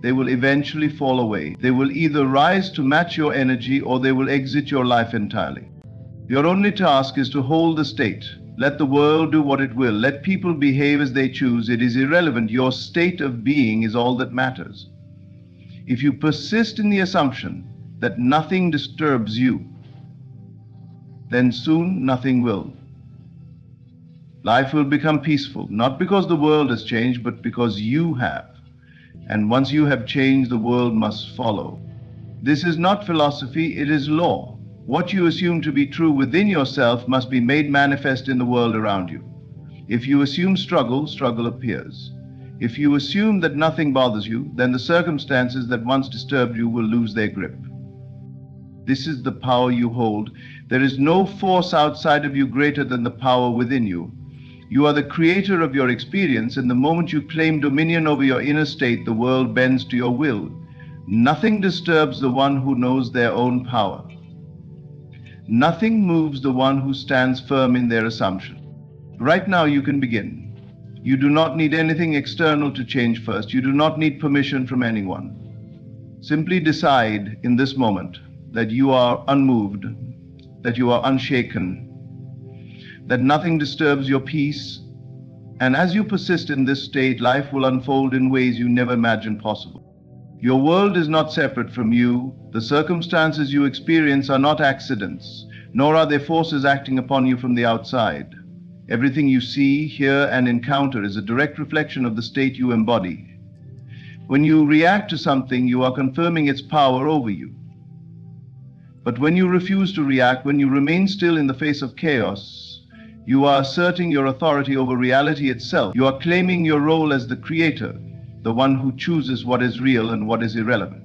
they will eventually fall away. They will either rise to match your energy or they will exit your life entirely. Your only task is to hold the state. Let the world do what it will. Let people behave as they choose. It is irrelevant. Your state of being is all that matters. If you persist in the assumption that nothing disturbs you, then soon nothing will. Life will become peaceful, not because the world has changed, but because you have. And once you have changed, the world must follow. This is not philosophy, it is law. What you assume to be true within yourself must be made manifest in the world around you. If you assume struggle, struggle appears. If you assume that nothing bothers you, then the circumstances that once disturbed you will lose their grip. This is the power you hold. There is no force outside of you greater than the power within you. You are the creator of your experience, and the moment you claim dominion over your inner state, the world bends to your will. Nothing disturbs the one who knows their own power. Nothing moves the one who stands firm in their assumption. Right now you can begin. You do not need anything external to change first. You do not need permission from anyone. Simply decide in this moment that you are unmoved, that you are unshaken, that nothing disturbs your peace, and as you persist in this state, life will unfold in ways you never imagined possible. Your world is not separate from you. The circumstances you experience are not accidents, nor are they forces acting upon you from the outside. Everything you see, hear, and encounter is a direct reflection of the state you embody. When you react to something, you are confirming its power over you. But when you refuse to react, when you remain still in the face of chaos, you are asserting your authority over reality itself. You are claiming your role as the creator, the one who chooses what is real and what is irrelevant.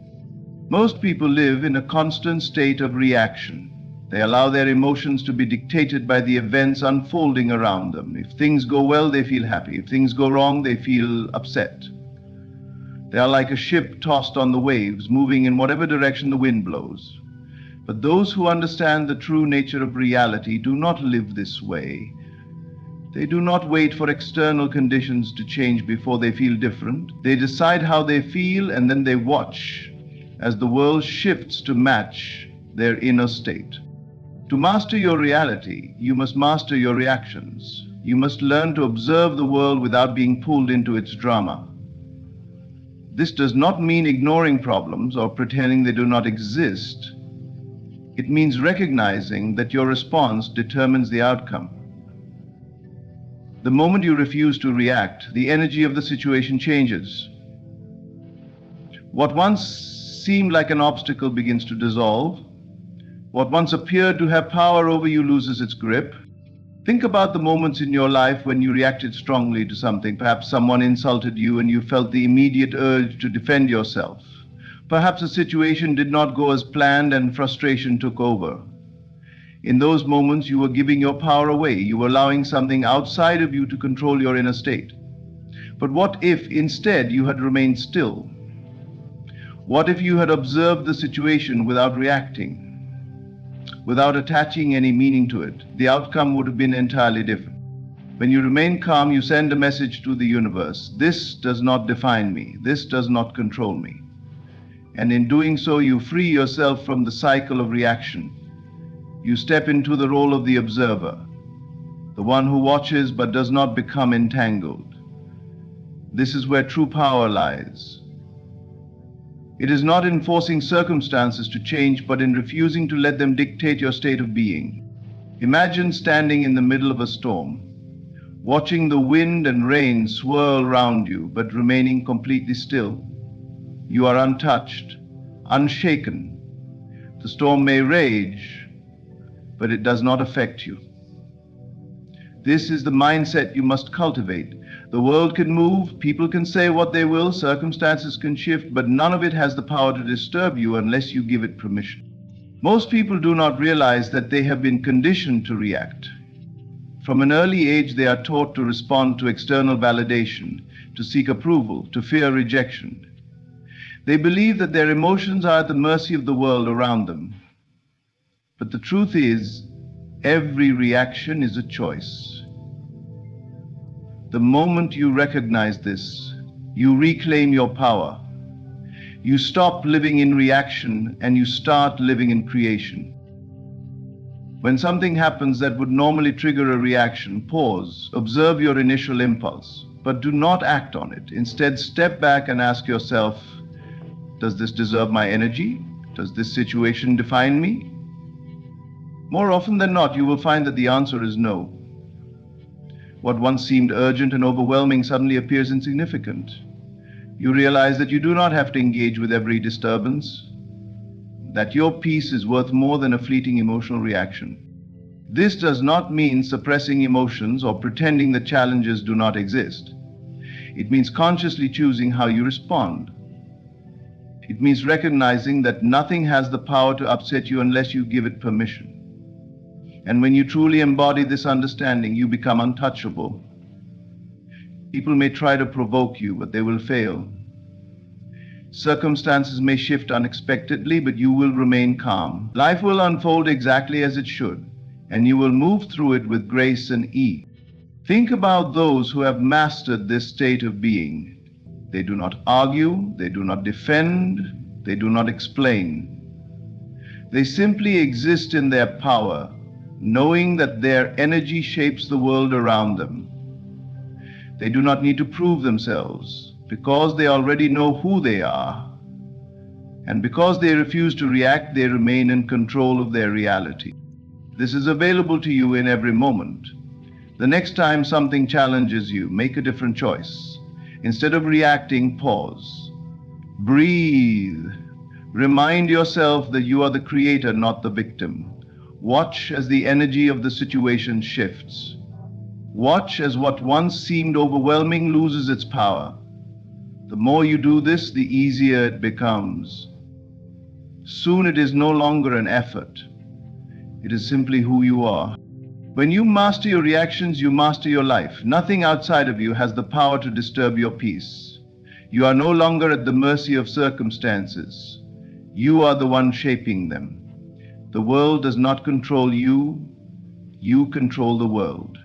Most people live in a constant state of reaction. They allow their emotions to be dictated by the events unfolding around them. If things go well, they feel happy. If things go wrong, they feel upset. They are like a ship tossed on the waves, moving in whatever direction the wind blows. But those who understand the true nature of reality do not live this way. They do not wait for external conditions to change before they feel different. They decide how they feel, and then they watch as the world shifts to match their inner state. To master your reality, you must master your reactions. You must learn to observe the world without being pulled into its drama. This does not mean ignoring problems or pretending they do not exist. It means recognizing that your response determines the outcome. The moment you refuse to react, the energy of the situation changes. What once seemed like an obstacle begins to dissolve. What once appeared to have power over you loses its grip. Think about the moments in your life when you reacted strongly to something. Perhaps someone insulted you and you felt the immediate urge to defend yourself. Perhaps a situation did not go as planned and frustration took over. In those moments, you were giving your power away. You were allowing something outside of you to control your inner state. But what if instead you had remained still? What if you had observed the situation without reacting, without attaching any meaning to it? The outcome would have been entirely different. When you remain calm, you send a message to the universe. This does not define me. This does not control me. And in doing so, you free yourself from the cycle of reaction. You step into the role of the observer, the one who watches but does not become entangled. This is where true power lies. It is not in forcing circumstances to change, but in refusing to let them dictate your state of being. Imagine standing in the middle of a storm, watching the wind and rain swirl around you, but remaining completely still. You are untouched, unshaken. The storm may rage, but it does not affect you. This is the mindset you must cultivate. The world can move, people can say what they will, circumstances can shift, but none of it has the power to disturb you unless you give it permission. Most people do not realize that they have been conditioned to react. From an early age, they are taught to respond to external validation, to seek approval, to fear rejection. They believe that their emotions are at the mercy of the world around them. But the truth is, every reaction is a choice. The moment you recognize this, you reclaim your power. You stop living in reaction and you start living in creation. When something happens that would normally trigger a reaction, pause, observe your initial impulse, but do not act on it. Instead, step back and ask yourself, does this deserve my energy? Does this situation define me? More often than not, you will find that the answer is no. What once seemed urgent and overwhelming suddenly appears insignificant. You realize that you do not have to engage with every disturbance, that your peace is worth more than a fleeting emotional reaction. This does not mean suppressing emotions or pretending that challenges do not exist. It means consciously choosing how you respond. It means recognizing that nothing has the power to upset you unless you give it permission. And when you truly embody this understanding, you become untouchable. People may try to provoke you, but they will fail. Circumstances may shift unexpectedly, but you will remain calm. Life will unfold exactly as it should, and you will move through it with grace and ease. Think about those who have mastered this state of being. They do not argue, they do not defend, They do not explain. They simply exist in their power, knowing that their energy shapes the world around them. They do not need to prove themselves, because they already know who they are. And because they refuse to react, they remain in control of their reality. This is available to you in every moment. The next time something challenges you, make a different choice. Instead of reacting, pause. Breathe. Remind yourself that you are the creator, not the victim. Watch as the energy of the situation shifts. Watch as what once seemed overwhelming loses its power. The more you do this, the easier it becomes. Soon it is no longer an effort. It is simply who you are. When you master your reactions, you master your life. Nothing outside of you has the power to disturb your peace. You are no longer at the mercy of circumstances. You are the one shaping them. The world does not control you. You control the world.